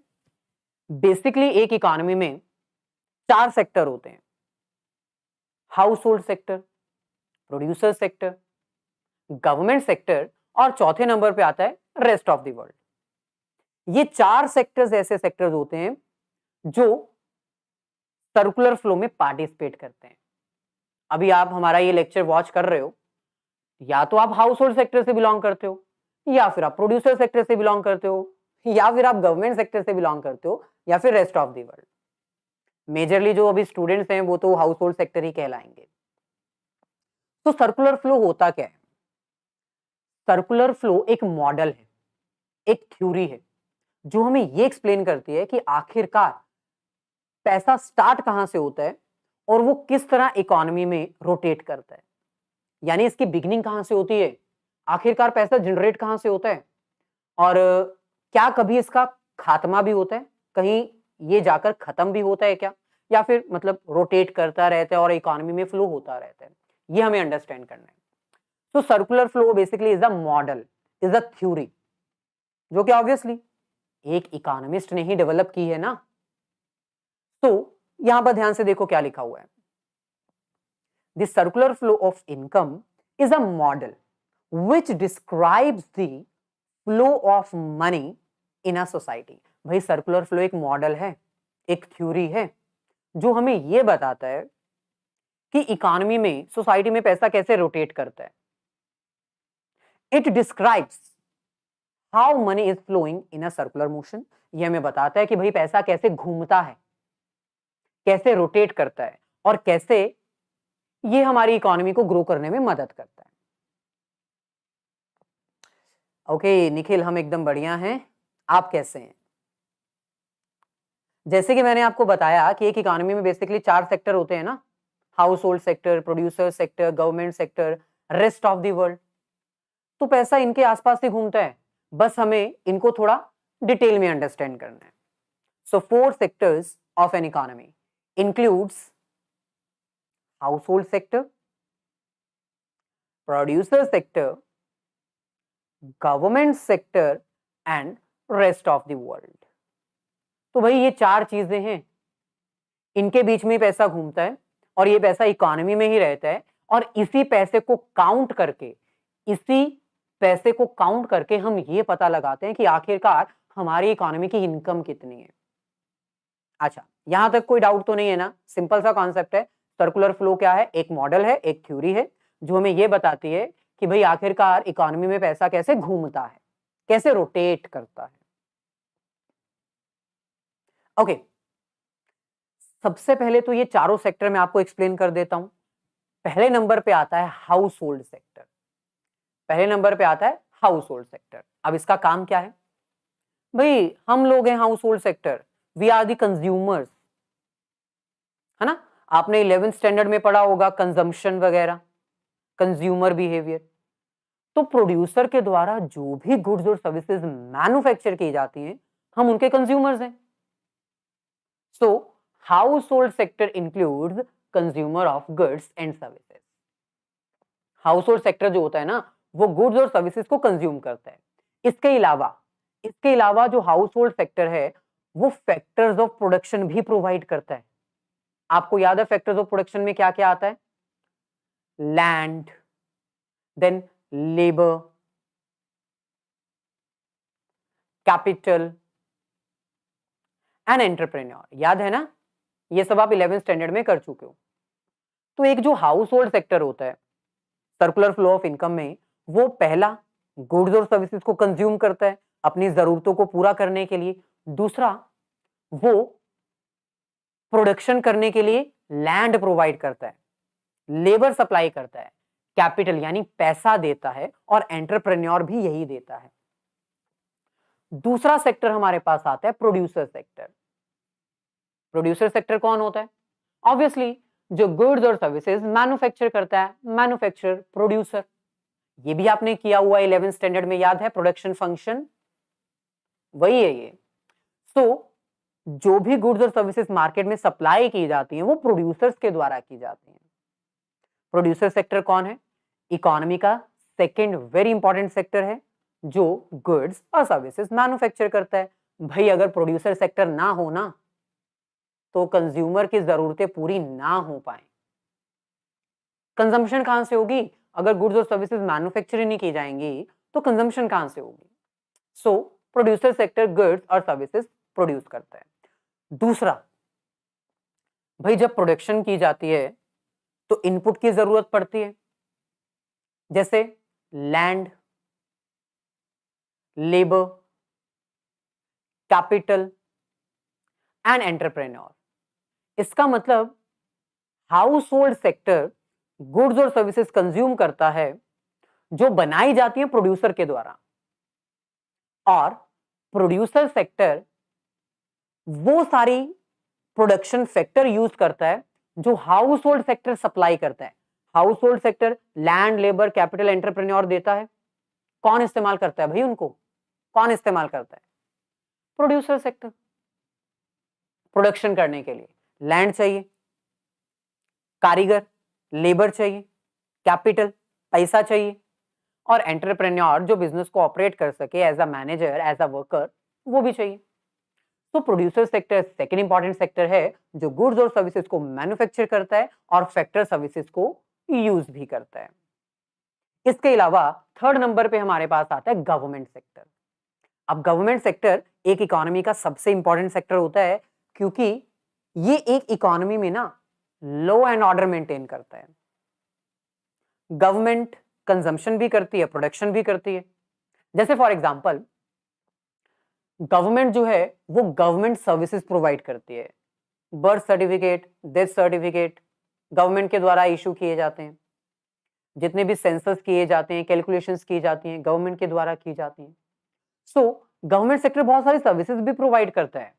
बेसिकली एक इकोनॉमी में 4 सेक्टर होते हैं, house hold sector, producer sector, government sector और चौथे नंबर पे आता है रेस्ट ऑफ द वर्ल्ड। ये 4 सेक्टर्स ऐसे सेक्टर्स होते हैं जो सर्कुलर फ्लो में पार्टिसिपेट करते हैं। अभी आप हमारा ये लेक्चर वॉच कर रहे हो, या तो आप हाउस होल्ड सेक्टर से बिलोंग करते हो, या फिर आप प्रोड्यूसर सेक्टर से बिलोंग करते हो, या फिर आप गवर्नमेंट सेक्टर से बिलोंग करते हो, या फिर rest of the world. Majorly जो अभी स्टूडेंट्स हैं वो तो हाउस होल्ड सेक्टर ही कहलाएंगे। तो सर्कुलर फ्लो होता क्या है? सर्कुलर फ्लो एक मॉडल है, एक थ्योरी है, जो हमें ये एक्सप्लेन करती है कि आखिरकार पैसा स्टार्ट कहां से होता है और वो किस तरह इकोनॉमी में रोटेट करता है। यानी इसकी बिगिनिंग कहां से होती है, आखिरकार पैसा जनरेट कहां से होता है, और क्या कभी इसका खात्मा भी होता है, कहीं ये जाकर खत्म भी होता है क्या, या फिर मतलब रोटेट करता रहता है और इकोनॉमी में फ्लो होता रहता है। ये हमें अंडरस्टैंड करना है। तो circular flow basically is a model, is a theory, जो कि ऑब्वियसली एक इकोनॉमिस्ट ने ही डेवलप की है ना। तो यहां पर ध्यान से देखो क्या लिखा हुआ है। The circular flow of income is a model which describes the flow of money in a society। भाई सर्कुलर फ्लो एक मॉडल है, एक थ्योरी है, जो हमें यह बताता है कि इकोनॉमी में, सोसाइटी में पैसा कैसे रोटेट करता है। It describes how money is flowing in a circular motion. यह हमें बताता है कि भाई पैसा कैसे घूमता है, कैसे रोटेट करता है, और कैसे ये हमारी इकोनॉमी को ग्रो करने में मदद करता है। ओके निखिल, हम एकदम बढ़िया हैं। आप कैसे हैं? जैसे कि मैंने आपको बताया कि एक इकोनॉमी में बेसिकली 4 सेक्टर होते हैं ना, house hold sector, producer sector, government sector, rest of the world. तो पैसा इनके आसपास ही घूमता है, बस हमें इनको थोड़ा डिटेल में अंडरस्टैंड करना है। सो 4 sectors of an economy includes house hold sector, producer sector, government sector and rest of the world. तो भाई ये 4 चीजें हैं, इनके बीच में पैसा घूमता है और ये पैसा इकोनॉमी में ही रहता है, और इसी पैसे को काउंट करके, इसी पैसे को काउंट करके हम ये पता लगाते हैं कि आखिरकार हमारी इकोनॉमी की इनकम कितनी है। अच्छा, यहां तक कोई डाउट तो नहीं है ना? सिंपल सा कॉन्सेप्ट है। सर्कुलर फ्लो क्या है? एक मॉडल है, एक थ्योरी है, जो हमें ये बताती है कि भाई आखिरकार इकोनॉमी में पैसा कैसे घूमता है, कैसे रोटेट करता है। ओके, सबसे पहले तो ये चारों सेक्टर में आपको एक्सप्लेन कर देता हूं। पहले नंबर पे आता है हाउस होल्ड सेक्टर। पहले नंबर पे आता है हाउस होल्ड सेक्टर। अब इसका काम क्या है? भाई हम लोग हैं house hold sector, we are the consumers, है ना? आपने 11th स्टैंडर्ड में पढ़ा होगा कंजम्पशन वगैरह, कंज्यूमर बिहेवियर। तो प्रोड्यूसर के द्वारा जो भी गुड्स और सर्विसेज मैन्युफैक्चर की जाती हैं, हम उनके कंज्यूमर्स हैं। So house hold sector includes consumer of goods and services. House hold sector जो होता है ना, वो गुड्स और सर्विसेज को कंज्यूम करता है। इसके अलावा इसके अलावा जो हाउस होल्ड सेक्टर है वो फैक्टर्स ऑफ प्रोडक्शन भी प्रोवाइड करता है। आपको याद है फैक्टर्स ऑफ प्रोडक्शन में क्या क्या आता है? Land, then labour, capital and entrepreneur. याद है ना? ये सब आप 11th स्टैंडर्ड में कर चुके हो। तो एक जो हाउस होल्ड सेक्टर होता है सर्कुलर फ्लो ऑफ इनकम में, वो पहला गुड्स और सर्विसेज को कंज्यूम करता है अपनी जरूरतों को पूरा करने के लिए। दूसरा, वो प्रोडक्शन करने के लिए लैंड प्रोवाइड करता है, लेबर सप्लाई करता है, कैपिटल यानी पैसा देता है, और एंटरप्रेन्योर भी यही देता है। दूसरा सेक्टर हमारे पास आता है प्रोड्यूसर सेक्टर। प्रोड्यूसर सेक्टर कौन होता है? ऑब्वियसली जो गुड्स और सर्विसेज मैन्युफैक्चर करता है, मैन्युफैक्चरर, प्रोड्यूसर। ये भी आपने किया हुआ 11th स्टैंडर्ड में, याद है? प्रोडक्शन फंक्शन वही है ये। सो जो भी गुड्स और सर्विसेज मार्केट में सप्लाई की जाती हैं वो प्रोड्यूसर्स के द्वारा की जाती हैं। प्रोड्यूसर सेक्टर कौन है? इकोनॉमी का सेकंड वेरी इंपॉर्टेंट सेक्टर है जो गुड्स और सर्विसेज मैन्युफैक्चर करता है। भाई अगर प्रोड्यूसर सेक्टर ना हो ना तो कंज्यूमर की जरूरतें पूरी ना हो पाए। कंजम्पशन कहां से होगी? अगर गुड्स और सर्विसेज मैन्युफैक्चर नहीं की जाएंगी तो कंजम्पशन कहां से होगी? सो प्रोड्यूसर सेक्टर गुड्स और सर्विसेज प्रोड्यूस करता है। दूसरा, भाई जब प्रोडक्शन की जाती है तो इनपुट की जरूरत पड़ती है, जैसे land, labour, capital and entrepreneur. इसका मतलब हाउस होल्ड सेक्टर गुड्स और सर्विसेज कंज्यूम करता है जो बनाई जाती है प्रोड्यूसर के द्वारा, और प्रोड्यूसर सेक्टर वो सारी प्रोडक्शन फैक्टर यूज करता है जो हाउस होल्ड सेक्टर सप्लाई करता है। House hold sector land, labour, capital, entrepreneur देता है। कौन इस्तेमाल करता है भाई उनको? कौन इस्तेमाल करता है? Producer sector. प्रोडक्शन करने के लिए लैंड चाहिए, कारीगर, लेबर चाहिए, कैपिटल, पैसा चाहिए, और एंटरप्रेन्योर जो बिजनेस को ऑपरेट कर सके as a manager, as a worker, वो भी चाहिए। तो producer sector second important sector है जो गुड्स और सर्विसेज को मैन्युफैक्चर करता है और फैक्टर सर्विसेज को यूज भी करता है। इसके अलावा थर्ड नंबर पे हमारे पास आता है गवर्नमेंट सेक्टर। अब गवर्नमेंट सेक्टर एक इकोनॉमी का सबसे इंपॉर्टेंट सेक्टर होता है क्योंकि ये एक इकोनॉमी में ना लॉ एंड ऑर्डर मेंटेन करता है। गवर्नमेंट कंजम्पशन भी करती है, प्रोडक्शन भी करती है। जैसे फॉर एग्जांपल गवर्नमेंट जो है वो गवर्नमेंट सर्विसेज प्रोवाइड करती है। Birth certificate, death certificate government के द्वारा इशू किए जाते हैं। जितने भी सेंसस किए जाते हैं, कैलकुलेशंस की जाती हैं, गवर्नमेंट के द्वारा की जाती हैं। सो गवर्नमेंट सेक्टर बहुत सारी सर्विसेज भी प्रोवाइड करता है।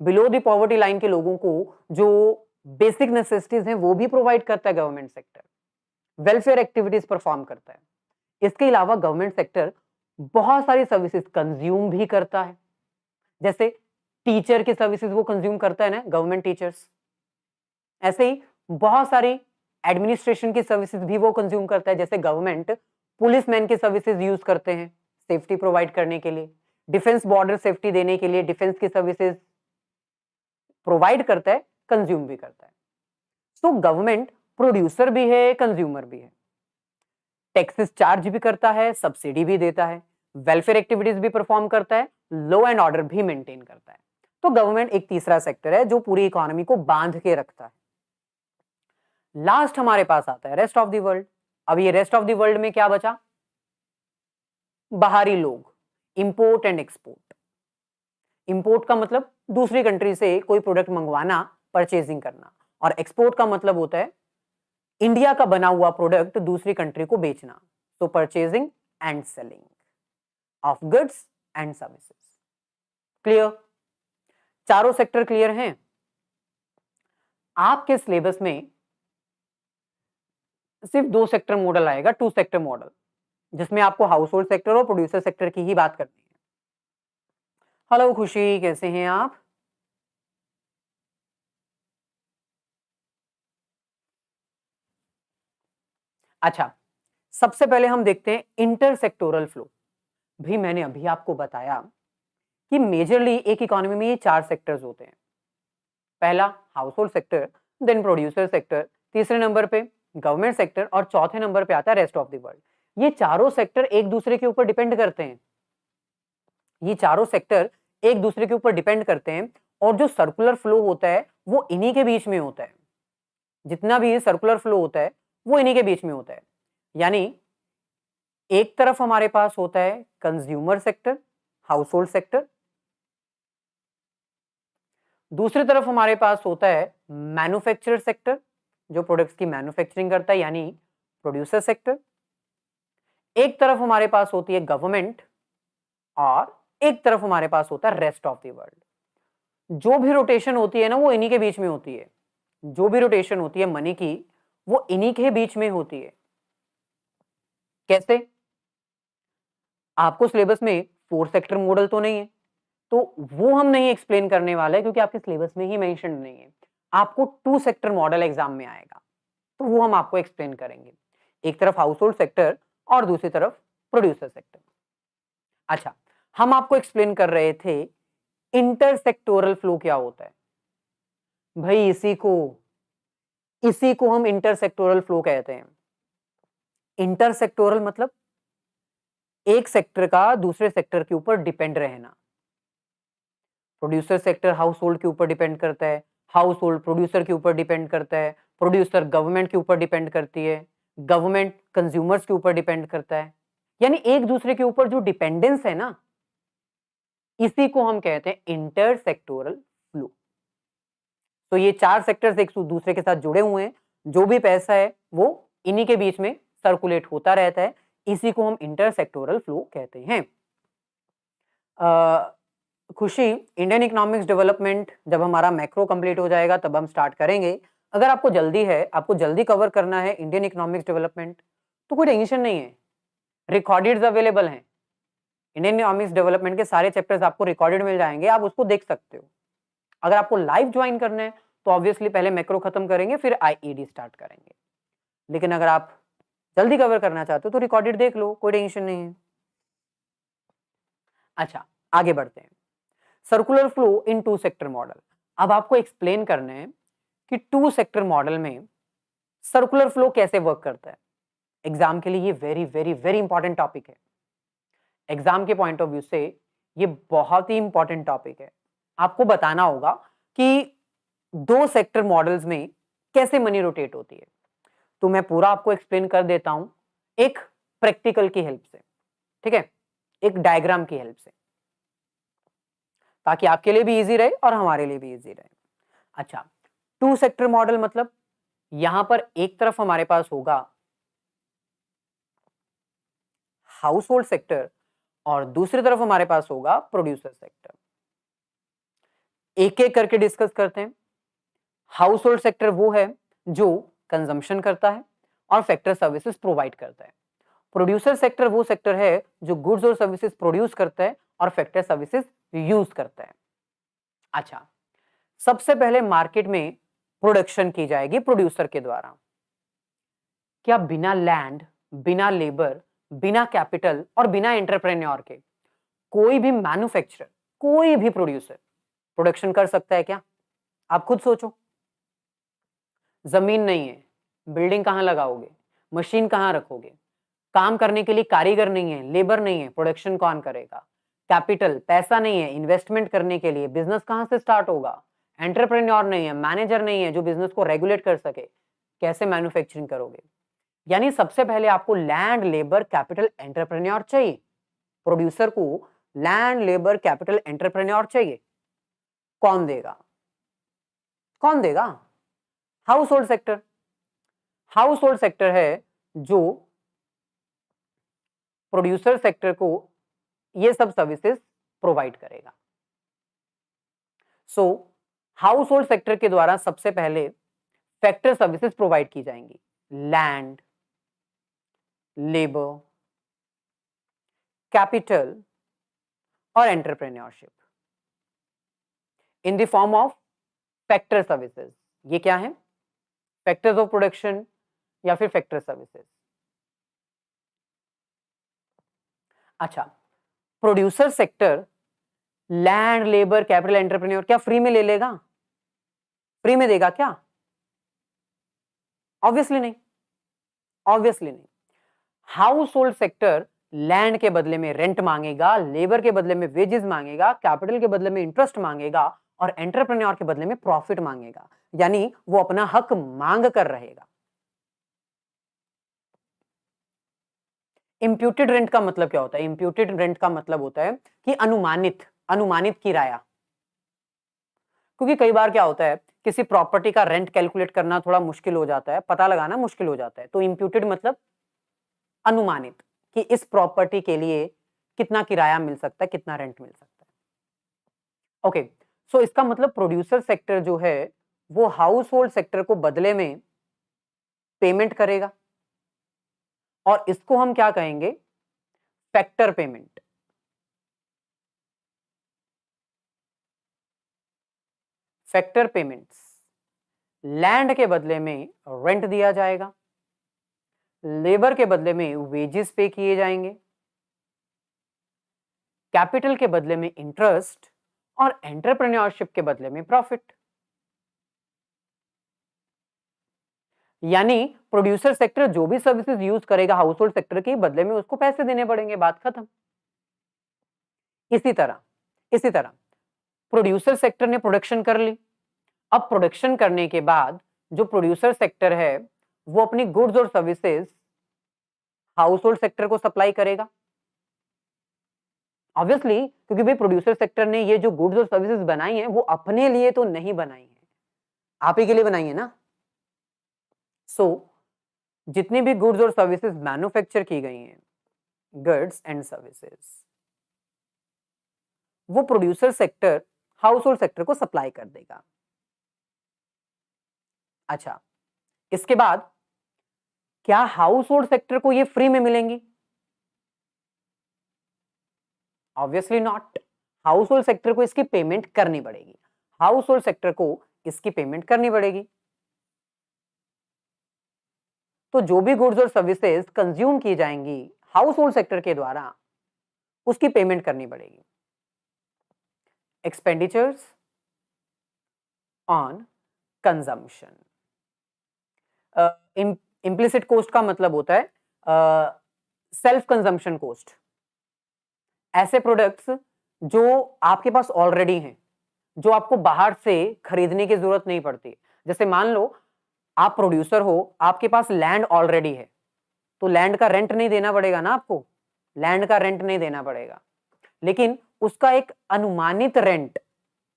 बिलो द पॉवर्टी लाइन के लोगों को जो बेसिक नेसेसिटीज हैं वो भी प्रोवाइड करता है government sector. Welfare activities perform करता है। इसके अलावा गवर्नमेंट सेक्टर बहुत सारी सर्विसेज कंज्यूम भी करता है। जैसे टीचर की सर्विसेज वो कंज्यूम करता है ना, गवर्नमेंट टीचर्स। ऐसे ही बहुत सारी एडमिनिस्ट्रेशन की सर्विसेज भी वो कंज्यूम करता है। जैसे गवर्नमेंट पुलिसमैन की सर्विसेज यूज करते हैं सेफ्टी प्रोवाइड करने के लिए, डिफेंस बॉर्डर सेफ्टी देने के लिए डिफेंस की सर्विसेज प्रोवाइड करता है, कंज्यूम भी करता है। सो गवर्नमेंट प्रोड्यूसर भी है, कंज्यूमर भी है। टैक्सेस चार्ज भी करता है, सब्सिडी भी देता है, वेलफेयर एक्टिविटीज भी परफॉर्म करता है, लॉ एंड ऑर्डर भी मेंटेन करता है। तो गवर्नमेंट एक तीसरा सेक्टर है जो पूरी इकोनॉमी को बांध के रखता है। लास्ट हमारे पास आता है रेस्ट ऑफ द वर्ल्ड। अब ये रेस्ट ऑफ द वर्ल्ड में क्या बचा? बाहरी लोग, इंपोर्ट एंड एक्सपोर्ट। इंपोर्ट का मतलब दूसरी कंट्री से कोई प्रोडक्ट मंगवाना, परचेजिंग करना, और एक्सपोर्ट का मतलब होता है इंडिया का बना हुआ प्रोडक्ट दूसरी कंट्री को बेचना। तो purchasing and selling of goods and services. Clear? चारों सेक्टर क्लियर हैं? आपके सिलेबस में सिर्फ 2 सेक्टर मॉडल आएगा, 2 सेक्टर मॉडल, जिसमें आपको हाउस होल्ड सेक्टर और प्रोड्यूसर सेक्टर की ही बात करनी है। हेलो खुशी, कैसे हैं आप? अच्छा, सबसे पहले हम देखते हैं इंटर सेक्टोरल फ्लो। भाई मैंने अभी आपको बताया कि मेजरली एक इकोनॉमी में ये 4 सेक्टर्स होते हैं। पहला house hold sector, then producer sector, तीसरे नंबर पे गवर्नमेंट सेक्टर और चौथे नंबर पे आता है रेस्ट ऑफ द वर्ल्ड। ये चारों सेक्टर एक दूसरे के ऊपर डिपेंड करते हैं। ये चारों सेक्टर एक दूसरे के ऊपर डिपेंड करते हैं और जो सर्कुलर फ्लो होता है वो इन्हीं के बीच में होता है। जितना भी सर्कुलर फ्लो होता है वो इन्हीं के बीच में होता है। यानी एक तरफ हमारे पास होता है consumer sector, house hold sector, दूसरी तरफ हमारे पास होता है मैन्युफैक्चरर सेक्टर जो प्रोडक्ट्स की मैन्युफैक्चरिंग करता है यानी प्रोड्यूसर सेक्टर। एक तरफ हमारे पास होती है गवर्नमेंट और एक तरफ हमारे पास होता है रेस्ट ऑफ द वर्ल्ड। जो भी रोटेशन होती है ना वो इन्हीं के बीच में होती है। जो भी रोटेशन होती है मनी की वो इन्हीं के बीच में होती है। कैसे? आपको सिलेबस में 4 सेक्टर मॉडल तो नहीं है, तो वो हम नहीं एक्सप्लेन करने वाले क्योंकि आपके सिलेबस में ही मेंशन नहीं है। आपको 2 सेक्टर मॉडल एग्जाम में आएगा, तो वो हम आपको एक्सप्लेन करेंगे। एक तरफ हाउस होल्ड सेक्टर और दूसरी तरफ प्रोड्यूसर सेक्टर। अच्छा, हम आपको एक्सप्लेन कर रहे थे इंटरसेक्टोरल फ्लो क्या होता है। भाई इसी को हम इंटरसेक्टोरल फ्लो कहते हैं। इंटरसेक्टोरल मतलब एक सेक्टर का दूसरे सेक्टर के ऊपर डिपेंड रहना। प्रोड्यूसर सेक्टर हाउस होल्ड के ऊपर डिपेंड करता है, हाउस होल्ड प्रोड्यूसर के ऊपर डिपेंड करता है, प्रोड्यूसर गवर्नमेंट के ऊपर डिपेंड करती है, गवर्नमेंट कंज्यूमर्स के ऊपर डिपेंड करता है। यानी एक दूसरे के ऊपर जो डिपेंडेंस है ना, इसी को हम कहते हैं इंटरसेक्टोरल फ्लो। तो ये 4 सेक्टर्स एक दूसरे के साथ जुड़े हुए हैं। जो भी पैसा है वो इन्हीं के बीच में सर्कुलेट होता रहता है। इसी को हम इंटरसेक्टोरल फ्लो कहते हैं। खुशी, इंडियन इकोनॉमिक्स डेवलपमेंट जब हमारा मैक्रो कंप्लीट हो जाएगा तब हम स्टार्ट करेंगे। अगर आपको जल्दी है, आपको जल्दी कवर करना है इंडियन इकोनॉमिक्स डेवलपमेंट, तो कोई टेंशन नहीं है, रिकॉर्डेड अवेलेबल हैं। इंडियन इकोनॉमिक्स डेवलपमेंट के सारे चैप्टर्स आपको रिकॉर्डेड मिल जाएंगे, आप उसको देख सकते हो। अगर आपको लाइव ज्वाइन करना है तो ऑब्वियसली पहले मैक्रो खत्म करेंगे फिर आईईडी स्टार्ट करेंगे। लेकिन अगर आप जल्दी कवर करना चाहते हो तो रिकॉर्डेड देख लो, कोई टेंशन नहीं है। अच्छा, आगे बढ़ते हैं। Circular flow in 2 sector model. अब आपको एक्सप्लेन करना है कि 2 सेक्टर मॉडल में सर्कुलर फ्लो कैसे वर्क करता है। एग्जाम के लिए ये very very very important topic है। एग्जाम के पॉइंट ऑफ व्यू से ये बहुत ही इंपॉर्टेंट टॉपिक है। आपको बताना होगा कि 2 सेक्टर मॉडल्स में कैसे मनी रोटेट होती है। तो मैं पूरा आपको एक्सप्लेन कर देता हूं एक प्रैक्टिकल की हेल्प से, ठीक है, एक डायग्राम की हेल्प से, ताकि आपके लिए भी इजी रहे और हमारे लिए भी इजी रहे। अच्छा, 2 सेक्टर मॉडल मतलब यहां पर एक तरफ हमारे पास होगा हाउस होल्ड सेक्टर और दूसरी तरफ हमारे पास होगा प्रोड्यूसर सेक्टर। एक एक करके डिस्कस करते हैं। हाउस होल्ड सेक्टर वो है जो कंजम्पशन करता है और फैक्टर सर्विसेज प्रोवाइड करता है। प्रोड्यूसर सेक्टर वो सेक्टर है जो गुड्स और सर्विसेज प्रोड्यूस करता है और फैक्टर सर्विसेज यूज करता है। अच्छा, सबसे पहले मार्केट में प्रोडक्शन की जाएगी प्रोड्यूसर के द्वारा। क्या बिना लैंड, बिना लेबर, बिना कैपिटल और बिना एंटरप्रेन्योर के कोई भी मैन्युफैक्चरर, कोई भी प्रोड्यूसर प्रोडक्शन कर सकता है क्या? आप खुद सोचो। जमीन नहीं है, बिल्डिंग कहां लगाओगे, मशीन कहां रखोगे, काम करने के लिए कारीगर नहीं है, लेबर नहीं है, प्रोडक्शन कौन करेगा? कैपिटल, पैसा नहीं है इन्वेस्टमेंट करने के लिए, बिजनेस कहां से स्टार्ट होगा? एंटरप्रेन्योर नहीं है, मैनेजर नहीं है जो बिजनेस को रेगुलेट कर सके, कैसे मैन्युफैक्चरिंग करोगे? यानी सबसे पहले आपको लैंड, लेबर, कैपिटल, एंटरप्रेन्योर चाहिए। प्रोड्यूसर को लैंड, लेबर, कैपिटल, एंटरप्रेन्योर चाहिए। कौन देगा? कौन देगा? House hold sector. House hold sector है जो प्रोड्यूसर सेक्टर को ये सब सर्विसेज प्रोवाइड करेगा। सो हाउस होल्ड सेक्टर के द्वारा सबसे पहले फैक्टर सर्विसेज प्रोवाइड की जाएंगी। लैंड, लेबर, कैपिटल और entrepreneurship in the form of factor services. ये क्या है? फैक्टर्स ऑफ प्रोडक्शन या फिर फैक्टर सर्विसेज। अच्छा, producer sector land, labour, capital, entrepreneur क्या फ्री में ले लेगा? फ्री में देगा क्या? ऑब्वियसली नहीं, ऑब्वियसली नहीं। हाउस होल्ड सेक्टर लैंड के बदले में रेंट मांगेगा, लेबर के बदले में वेजेस मांगेगा, कैपिटल के बदले में इंटरेस्ट मांगेगा और एंटरप्रेन्योर के बदले में प्रॉफिट मांगेगा। यानी वो अपना हक मांग कर रहेगा। इंप्यूटेड रेंट का मतलब क्या होता है? इंप्यूटेड रेंट का मतलब होता है कि अनुमानित किराया। क्योंकि कई बार क्या होता है, किसी प्रॉपर्टी का रेंट कैलकुलेट करना थोड़ा मुश्किल हो जाता है, पता लगाना मुश्किल हो जाता है। तो इंप्यूटेड मतलब अनुमानित, कि इस प्रॉपर्टी के लिए कितना किराया मिल सकता है, कितना रेंट मिल सकता है। ओके, सो इसका मतलब प्रोड्यूसर सेक्टर जो है वो हाउस होल्ड सेक्टर को बदले में पेमेंट करेगा और इसको हम क्या कहेंगे? Factor payment. Factor payments, land के बदले में रेंट दिया जाएगा, लेबर के बदले में वेजेस पे किए जाएंगे, कैपिटल के बदले में इंटरेस्ट और एंटरप्रेन्योरशिप के बदले में प्रॉफिट। यानी प्रोड्यूसर सेक्टर जो भी सर्विसेज यूज करेगा हाउस होल्ड सेक्टर के बदले में उसको पैसे देने पड़ेंगे, बात खत्म। इसी तरह प्रोड्यूसर सेक्टर ने प्रोडक्शन कर ली। अब प्रोडक्शन करने के बाद जो प्रोड्यूसर सेक्टर है वो अपनी गुड्स और सर्विसेज हाउस होल्ड सेक्टर को सप्लाई करेगा। ऑब्वियसली, क्योंकि भाई प्रोड्यूसर सेक्टर ने ये जो गुड्स और सर्विसेज बनाई हैं वो अपने लिए तो नहीं बनाई है, आप ही के लिए बनाई है ना। सो जितनी भी गुड्स और सर्विसेज मैन्युफैक्चर की गई हैं, गुड्स एंड सर्विसेज, वो producer sector house hold sector को सप्लाई कर देगा। अच्छा, इसके बाद क्या हाउस होल्ड सेक्टर को ये फ्री में मिलेंगी? Obviously not. House hold sector को इसकी पेमेंट करनी पड़ेगी। हाउस होल्ड सेक्टर को इसकी पेमेंट करनी पड़ेगी। तो जो भी गुड्स और सर्विसेज कंज्यूम की जाएंगी हाउस होल्ड सेक्टर के द्वारा उसकी पेमेंट करनी पड़ेगी। Expenditures on consumption. Implicit cost का मतलब होता है सेल्फ कंजम्पशन कॉस्ट। ऐसे प्रोडक्ट्स जो आपके पास ऑलरेडी हैं, जो आपको बाहर से खरीदने की जरूरत नहीं पड़ती। जैसे मान लो आप प्रोड्यूसर हो, आपके पास लैंड ऑलरेडी है, तो लैंड का रेंट नहीं देना पड़ेगा ना आपको, लैंड का रेंट नहीं देना पड़ेगा, लेकिन उसका एक अनुमानित रेंट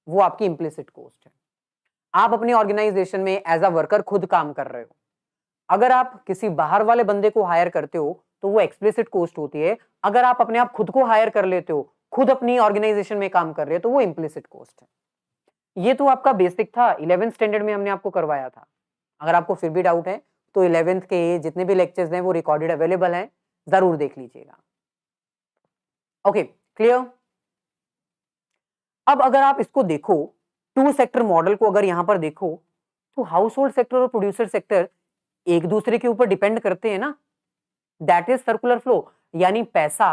वो आपकी इम्प्लिसिट कॉस्ट है। आप अपनी ऑर्गेनाइजेशन में एज अ वर्कर खुद काम कर रहे हो, अगर आप किसी बाहर वाले बंदे को हायर करते हो तो वो एक्सप्लिसिट कॉस्ट होती है। अगर आप अपने आप खुद को हायर कर लेते हो, खुद अपनी ऑर्गेनाइजेशन में काम कर रहे हो, तो वो इम्प्लिसिट कॉस्ट है। ये तो आपका बेसिक था, 11th स्टैंडर्ड में हमने आपको करवाया था। अगर आपको फिर भी डाउट है तो 11th के जितने भी लेक्चर्स हैं वो रिकॉर्डेड अवेलेबल हैं, जरूर देख लीजिएगा। Okay, clear. अब अगर आप इसको देखो, टू सेक्टर मॉडल को अगर यहां पर देखो, तो हाउस होल्ड सेक्टर और प्रोड्यूसर सेक्टर एक दूसरे के ऊपर डिपेंड करते हैं ना, दैट इज सर्कुलर फ्लो। यानी पैसा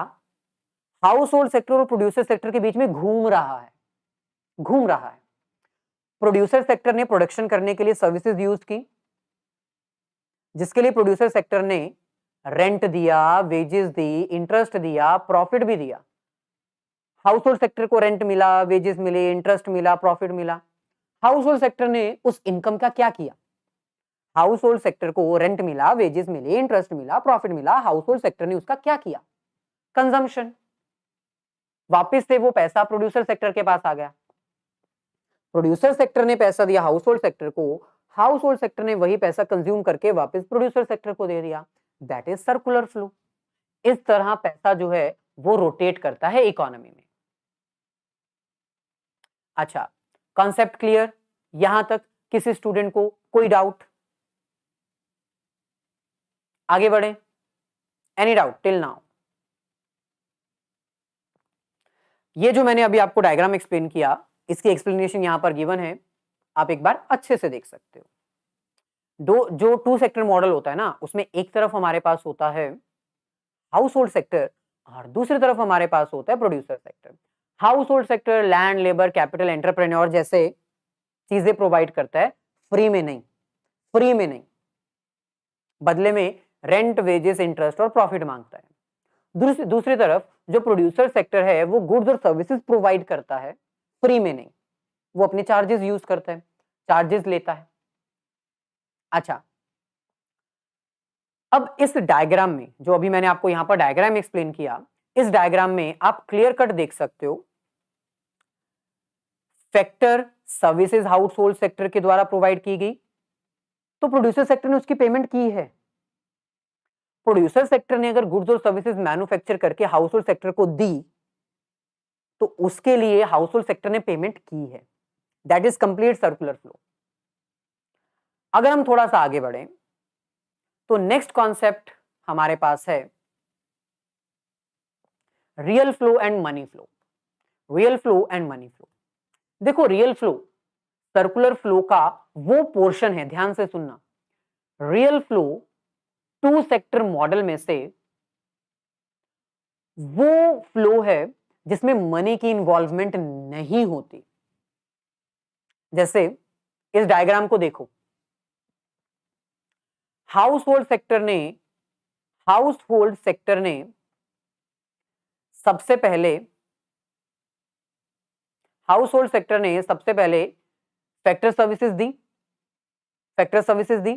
हाउस होल्ड सेक्टर और प्रोड्यूसर सेक्टर के बीच में घूम रहा है, घूम रहा है। प्रोड्यूसर सेक्टर ने प्रोडक्शन करने के लिए सर्विसेज यूज की, जिसके लिए प्रोड्यूसर सेक्टर ने रेंट दिया, वेजेस दी, इंटरेस्ट दिया, प्रॉफिट भी दिया। हाउस होल्ड सेक्टर को रेंट मिला, वेजेस मिले, इंटरेस्ट मिला, प्रॉफिट मिला। हाउस होल्ड सेक्टर ने उस इनकम का क्या किया? हाउस होल्ड सेक्टर को रेंट मिला, वेजेस मिले, इंटरेस्ट मिला, प्रॉफिट मिला, हाउस होल्ड सेक्टर ने उसका क्या किया? कंजम्पशन। वापस से वो पैसा प्रोड्यूसर सेक्टर के पास आ गया। प्रोड्यूसर सेक्टर ने पैसा दिया हाउस होल्ड सेक्टर को, हाउस होल्ड सेक्टर ने वही पैसा कंज्यूम करके वापस प्रोड्यूसर सेक्टर को दे दिया। That is circular flow. इस तरह पैसा जो है वो रोटेट करता है इकोनॉमी में। अच्छा, कॉन्सेप्ट क्लियर? यहां तक किसी स्टूडेंट को कोई डाउट? आगे बढ़े, एनी डाउट टिल नाउ? ये जो मैंने अभी आपको डायग्राम एक्सप्लेन किया, इसकी एक्सप्लेनेशन यहां पर गिवन है, आप एक बार अच्छे से देख सकते हो। जो टू सेक्टर मॉडल होता है ना, उसमें एक तरफ हमारे पास होता है हाउस होल्ड सेक्टर और दूसरी तरफ हमारे पास होता है producer sector. House hold sector land, labour, capital, entrepreneur जैसे चीजें प्रोवाइड करता है, फ्री में नहीं, फ्री में नहीं, बदले में रेंट, वेजेस, इंटरेस्ट और प्रॉफिट मांगता है। दूसरी तरफ जो प्रोड्यूसर सेक्टर है वो गुड्स और सर्विसेज प्रोवाइड करता है, फ्री में नहीं, वो अपने चार्जेस यूज करता है, चार्जेस लेता है। अच्छा, अब इस डायग्राम में जो अभी मैंने आपको यहां पर डायग्राम एक्सप्लेन किया, इस डायग्राम में आप क्लियर कट देख सकते हो factor services house hold sector के द्वारा प्रोवाइड की गई, तो प्रोड्यूसर सेक्टर ने उसकी पेमेंट की है। प्रोड्यूसर सेक्टर ने अगर गुड्स और सर्विसेज मैन्युफैक्चर करके हाउस होल्ड सेक्टर को दी तो उसके लिए हाउस होल्ड सेक्टर ने पेमेंट की है। That is complete circular flow. अगर हम थोड़ा सा आगे बढ़े तो नेक्स्ट कॉन्सेप्ट हमारे पास है real flow and money flow. Real flow and money flow, देखो रियल फ्लो सर्कुलर फ्लो का वो पोर्शन है, ध्यान से सुनना, real flow two sector model में से वो फ्लो है जिसमें मनी की इन्वॉल्वमेंट नहीं होती। जैसे इस डायग्राम को देखो, हाउस होल्ड सेक्टर ने सबसे पहले फैक्टर सर्विसेज दी।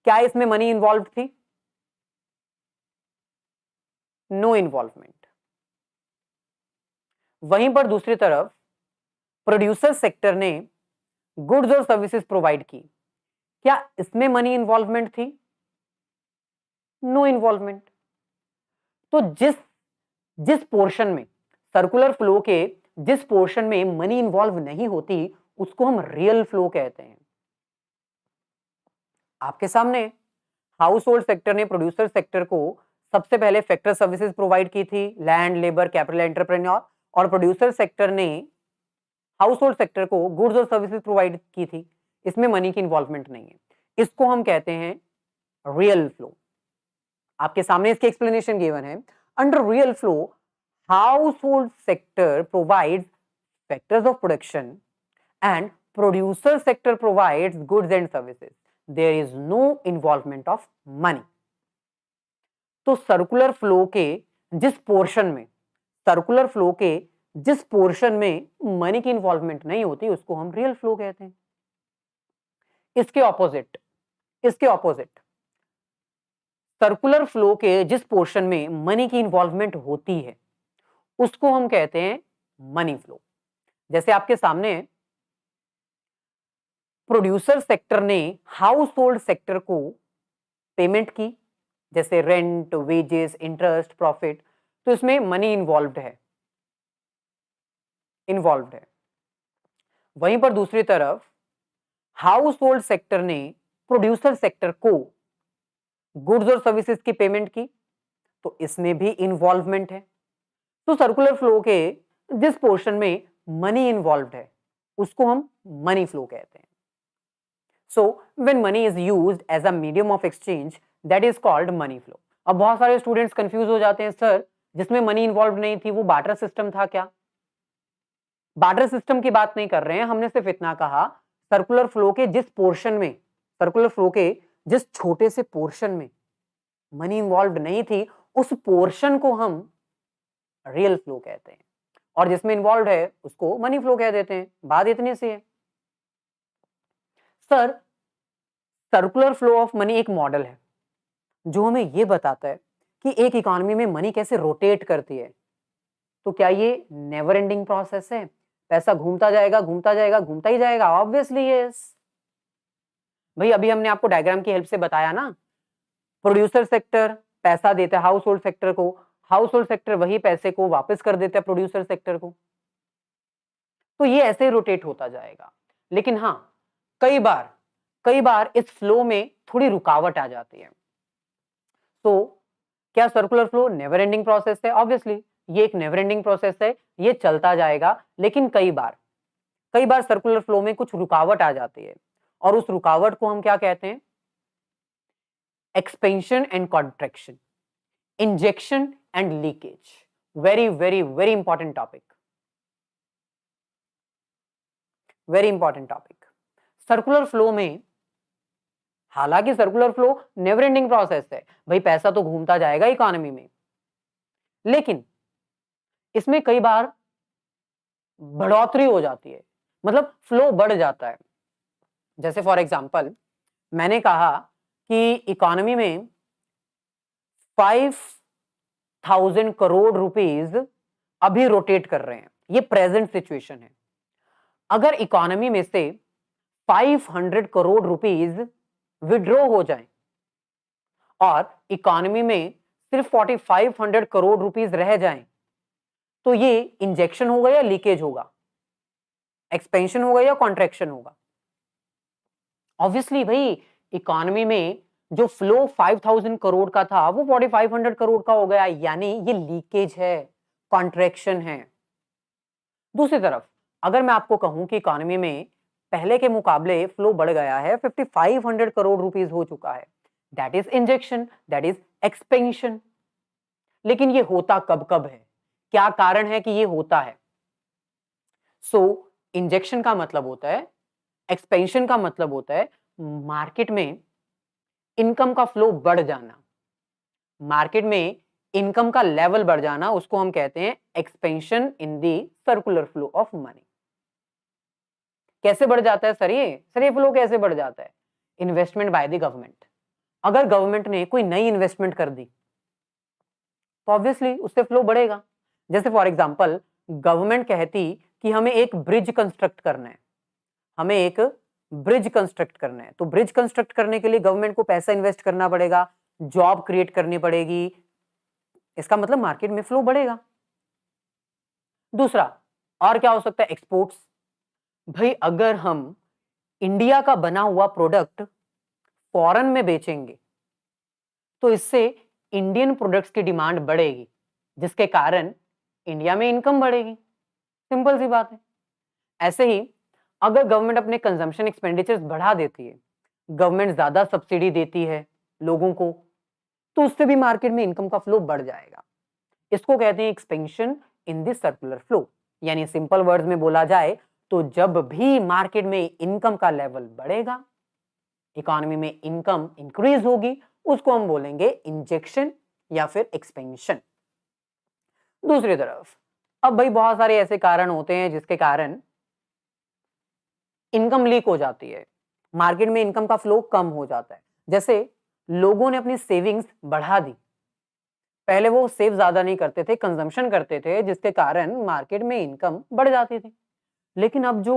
क्या इसमें मनी इन्वॉल्व थी? No involvement. वहीं पर दूसरी तरफ प्रोड्यूसर सेक्टर ने गुड्स और सर्विसेज प्रोवाइड की, क्या इसमें मनी इन्वॉल्वमेंट थी? No involvement. तो जिस पोर्शन में सर्कुलर फ्लो के जिस पोर्शन में मनी इन्वॉल्व नहीं होती उसको हम रियल फ्लो कहते हैं। आपके सामने हाउस होल्ड सेक्टर ने प्रोड्यूसर सेक्टर को सबसे पहले फैक्टर सर्विसेज प्रोवाइड की थी, लैंड, लेबर, कैपिटल, एंटरप्रेन्योर, और प्रोड्यूसर सेक्टर ने हाउस होल्ड सेक्टर को गुड्स और सर्विसेज प्रोवाइड की थी। इसमें मनी की इन्वॉल्वमेंट नहीं है, इसको हम कहते हैं रियल फ्लो। आपके सामने इसकी एक्सप्लेनेशन गिवन है। Under real flow, household sector provides factors of production and producer sector provides goods and services. There is no involvement of money. तो सर्कुलर फ्लो के जिस पोर्शन में मनी की इन्वॉल्वमेंट नहीं होती उसको हम रियल फ्लो कहते हैं। इसके ऑपोजिट सर्कुलर फ्लो के जिस पोर्शन में मनी की इन्वॉल्वमेंट होती है उसको हम कहते हैं मनी फ्लो। जैसे आपके सामने प्रोड्यूसर सेक्टर ने हाउस होल्ड सेक्टर को पेमेंट की, जैसे रेंट, वेजेस, इंटरेस्ट, प्रॉफिट, तो इसमें मनी इन्वॉल्व्ड है। वहीं पर दूसरी तरफ हाउस होल्ड सेक्टर ने प्रोड्यूसर सेक्टर को गुड्स और सर्विसेज की पेमेंट की, तो इसमें भी इन्वॉल्वमेंट है। तो सर्कुलर फ्लो के जिस पोर्शन में मनी इन्वॉल्व्ड है उसको हम मनी फ्लो कहते हैं। So when money is used as a medium of exchange that is called money flow. अब बहुत सारे स्टूडेंट्स कंफ्यूज हो जाते हैं, सर जिसमें मनी इन्वॉल्व नहीं थी वो बार्टर सिस्टम था क्या? बार्टर सिस्टम की बात नहीं कर रहे हैं, हमने सिर्फ इतना कहा सर्कुलर फ्लो के जिस छोटे से पोर्शन में मनी इन्वॉल्व नहीं थी उस पोर्शन को हम रियल फ्लो कहते हैं, और जिसमें इन्वॉल्व है उसको मनी फ्लो कह देते हैं। बात इतनी सी है। Sir circular flow of money एक मॉडल है जो हमें यह बताता है कि एक इकोनॉमी में मनी कैसे रोटेट करती है। तो क्या ये नेवर एंडिंग प्रोसेस है? पैसा घूमता जाएगा घूमता ही जाएगा? Obviously yes. भाई अभी हमने आपको डायग्राम की हेल्प से बताया ना, प्रोड्यूसर सेक्टर पैसा देता है हाउस होल्ड सेक्टर को, हाउस होल्ड सेक्टर वही पैसे को वापस कर देता है प्रोड्यूसर सेक्टर को, तो ये ऐसे ही रोटेट होता जाएगा। लेकिन हाँ, कई बार इस फ्लो में थोड़ी रुकावट आ जाती है। तो क्या circular flow never ending process है? ऑब्वियसली ये एक नेवर एंडिंग प्रोसेस है, ये चलता जाएगा। लेकिन कई बार सर्कुलर फ्लो में कुछ रुकावट आ जाती है, और उस रुकावट को हम क्या कहते हैं? Expansion and contraction, injection and leakage. Very very very important topic, very important topic. Circular flow में, हालांकि circular flow never ending process है भाई, पैसा तो घूमता जाएगा इकोनॉमी में, लेकिन इसमें कई बार बढ़ोतरी हो जाती है, मतलब फ्लो बढ़ जाता है। जैसे फॉर एग्जांपल मैंने कहा कि इकोनॉमी में 5,000 करोड़ रुपीस अभी रोटेट कर रहे हैं, ये प्रेजेंट सिचुएशन है। अगर इकोनॉमी में से 500 करोड़ रुपीस विड्रॉ हो जाए और इकोनॉमी में सिर्फ 4500 करोड़ रुपीस रह जाएं, तो ये इंजेक्शन होगा या लीकेज होगा, एक्सपेंशन होगा या कॉन्ट्रैक्शन होगा? ऑब्वियसली भाई, इकोनॉमी में जो फ्लो 5000 करोड़ का था वो 4500 करोड़ का हो गया, यानी ये लीकेज है, कॉन्ट्रैक्शन है। दूसरी तरफ अगर मैं आपको कहूं कि इकोनॉमी में पहले के मुकाबले फ्लो बढ़ गया है, 5500 करोड़ रुपीस हो चुका है, that is injection, that is expansion. लेकिन ये होता कब कब है, क्या कारण है कि ये होता है? इंजेक्शन का मतलब होता है, एक्सपेंशन का मतलब होता है मार्केट में इनकम का फ्लो बढ़ जाना, मार्केट में इनकम का लेवल बढ़ जाना, उसको हम कहते हैं expansion in the circular flow of money. कैसे बढ़ जाता है सर? ये फ्लो कैसे बढ़ जाता है? Investment by the government. अगर गवर्नमेंट ने कोई नई इन्वेस्टमेंट कर दी तो ऑब्वियसली उससे फ्लो बढ़ेगा। जैसे फॉर एग्जांपल गवर्नमेंट कहती कि हमें एक ब्रिज कंस्ट्रक्ट करना है, हमें एक ब्रिज कंस्ट्रक्ट करना है, तो ब्रिज कंस्ट्रक्ट करने के लिए गवर्नमेंट को पैसा इन्वेस्ट करना पड़ेगा, जॉब क्रिएट करनी पड़ेगी, इसका मतलब मार्केट में फ्लो बढ़ेगा। दूसरा और क्या हो सकता है? एक्सपोर्ट्स। भाई अगर हम इंडिया का बना हुआ प्रोडक्ट फॉरेन में बेचेंगे तो इससे इंडियन प्रोडक्ट्स की डिमांड बढ़ेगी, जिसके कारण इंडिया में इनकम बढ़ेगी। सिंपल सी बात है। ऐसे ही अगर गवर्नमेंट अपने कंजम्पशन एक्सपेंडिचर्स बढ़ा देती है, गवर्नमेंट ज्यादा सब्सिडी देती है लोगों को, तो उससे भी मार्केट में इनकम का फ्लो बढ़ जाएगा। इसको कहते हैं expansion in the circular flow. यानी सिंपल वर्ड्स में बोला जाए तो जब भी मार्केट में इनकम का लेवल बढ़ेगा, इकोनॉमी में इनकम इंक्रीज होगी, उसको हम बोलेंगे इंजेक्शन या फिर एक्सपेंशन। दूसरी तरफ अब भाई बहुत सारे ऐसे कारण होते हैं जिसके कारण इनकम लीक हो जाती है, मार्केट में इनकम का फ्लो कम हो जाता है। जैसे लोगों ने अपनी सेविंग्स बढ़ा दी, पहले वो सेव ज्यादा नहीं करते थे, कंजम्पशन करते थे, जिसके कारण मार्केट में इनकम बढ़ जाती थी। लेकिन अब जो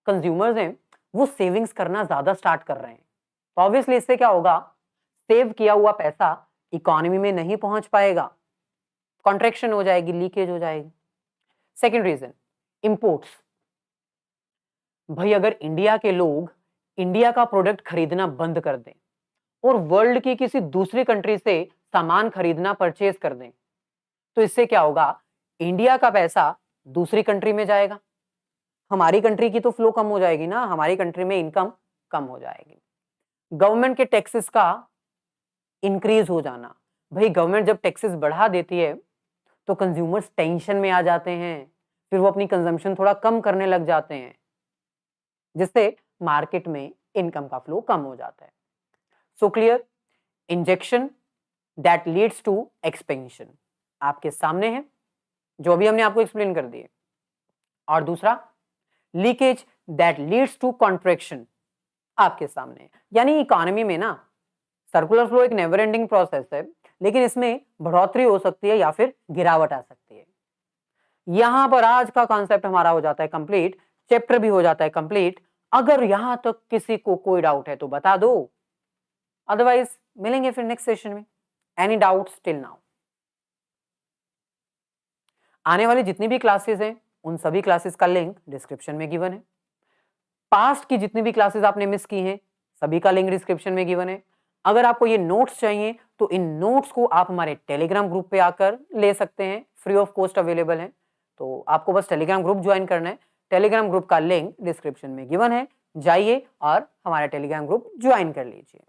कंज्यूमर्स हैं वो सेविंग्स करना ज्यादा स्टार्ट कर रहे हैं, तो ऑब्वियसली इससे क्या होगा? सेव किया हुआ पैसा इकोनॉमी में नहीं पहुंच पाएगा, कॉन्ट्रैक्शन हो जाएगी, लीकेज हो जाएगी। Second reason, imports. भाई अगर इंडिया के लोग इंडिया का प्रोडक्ट खरीदना बंद कर दें और वर्ल्ड की किसी दूसरी कंट्री से सामान खरीदना परचेज कर दें, तो इससे क्या होगा? इंडिया का पैसा दूसरी कंट्री में जाएगा, हमारी कंट्री की तो फ्लो कम हो जाएगी ना, हमारी कंट्री में इनकम कम हो जाएगी। गवर्नमेंट के टैक्सेस का इंक्रीज हो जाना, भाई गवर्नमेंट जब टैक्सेस बढ़ा देती है तो कंज्यूमर्स टेंशन में आ जाते हैं, फिर वो अपनी कंजम्पशन थोड़ा कम करने लग जाते हैं, जिससे मार्केट में इनकम का फ्लो कम हो जाता है। So clear, injection that leads to expansion आपके सामने है, जो अभी हमने आपको एक्सप्लेन कर दिए। और दूसरा leakage that leads to contraction आपके सामने है। यानी इकोनॉमी में ना सर्कुलर फ्लो एक नेवर एंडिंग प्रोसेस है, लेकिन इसमें बढ़ोतरी हो सकती है या फिर गिरावट आ सकती है। यहां पर आज का कॉन्सेप्ट हमारा हो जाता है कंप्लीट, चैप्टर भी हो जाता है कंप्लीट। अगर यहां तक किसी को कोई डाउट है तो बता दो, अदरवाइज मिलेंगे फिर नेक्स्ट सेशन में। Any doubts till now? आने वाली जितनी भी क्लासेस हैं उन सभी क्लासेस का लिंक डिस्क्रिप्शन में गिवन है। पास्ट की जितनी भी क्लासेस आपने मिस की हैं सभी का लिंक डिस्क्रिप्शन में गिवन है। अगर आपको ये नोट्स चाहिए तो इन नोट्स को आप हमारे टेलीग्राम ग्रुप पे आकर ले सकते हैं, फ्री ऑफ कॉस्ट अवेलेबल है। तो आपको बस टेलीग्राम ग्रुप ज्वाइन करना है, टेलीग्राम ग्रुप का लिंक डिस्क्रिप्शन में गिवन है, जाइए और हमारा टेलीग्राम ग्रुप ज्वाइन कर लीजिए।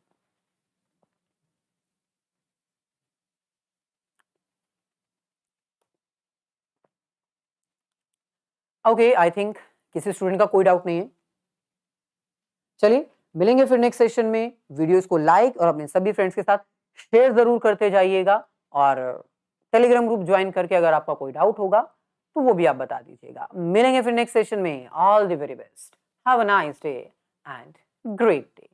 ओके, आई थिंक किसी स्टूडेंट का कोई डाउट नहीं है। चलिए मिलेंगे फिर नेक्स्ट सेशन में। वीडियोस को लाइक और अपने सभी फ्रेंड्स के साथ शेयर जरूर करते जाइएगा, और टेलीग्राम ग्रुप ज्वाइन करके अगर आपका कोई डाउट होगा तो वो भी आप बता दीजिएगा। मिलेंगे फिर नेक्स्ट सेशन में। All the very best, have a nice day and great day.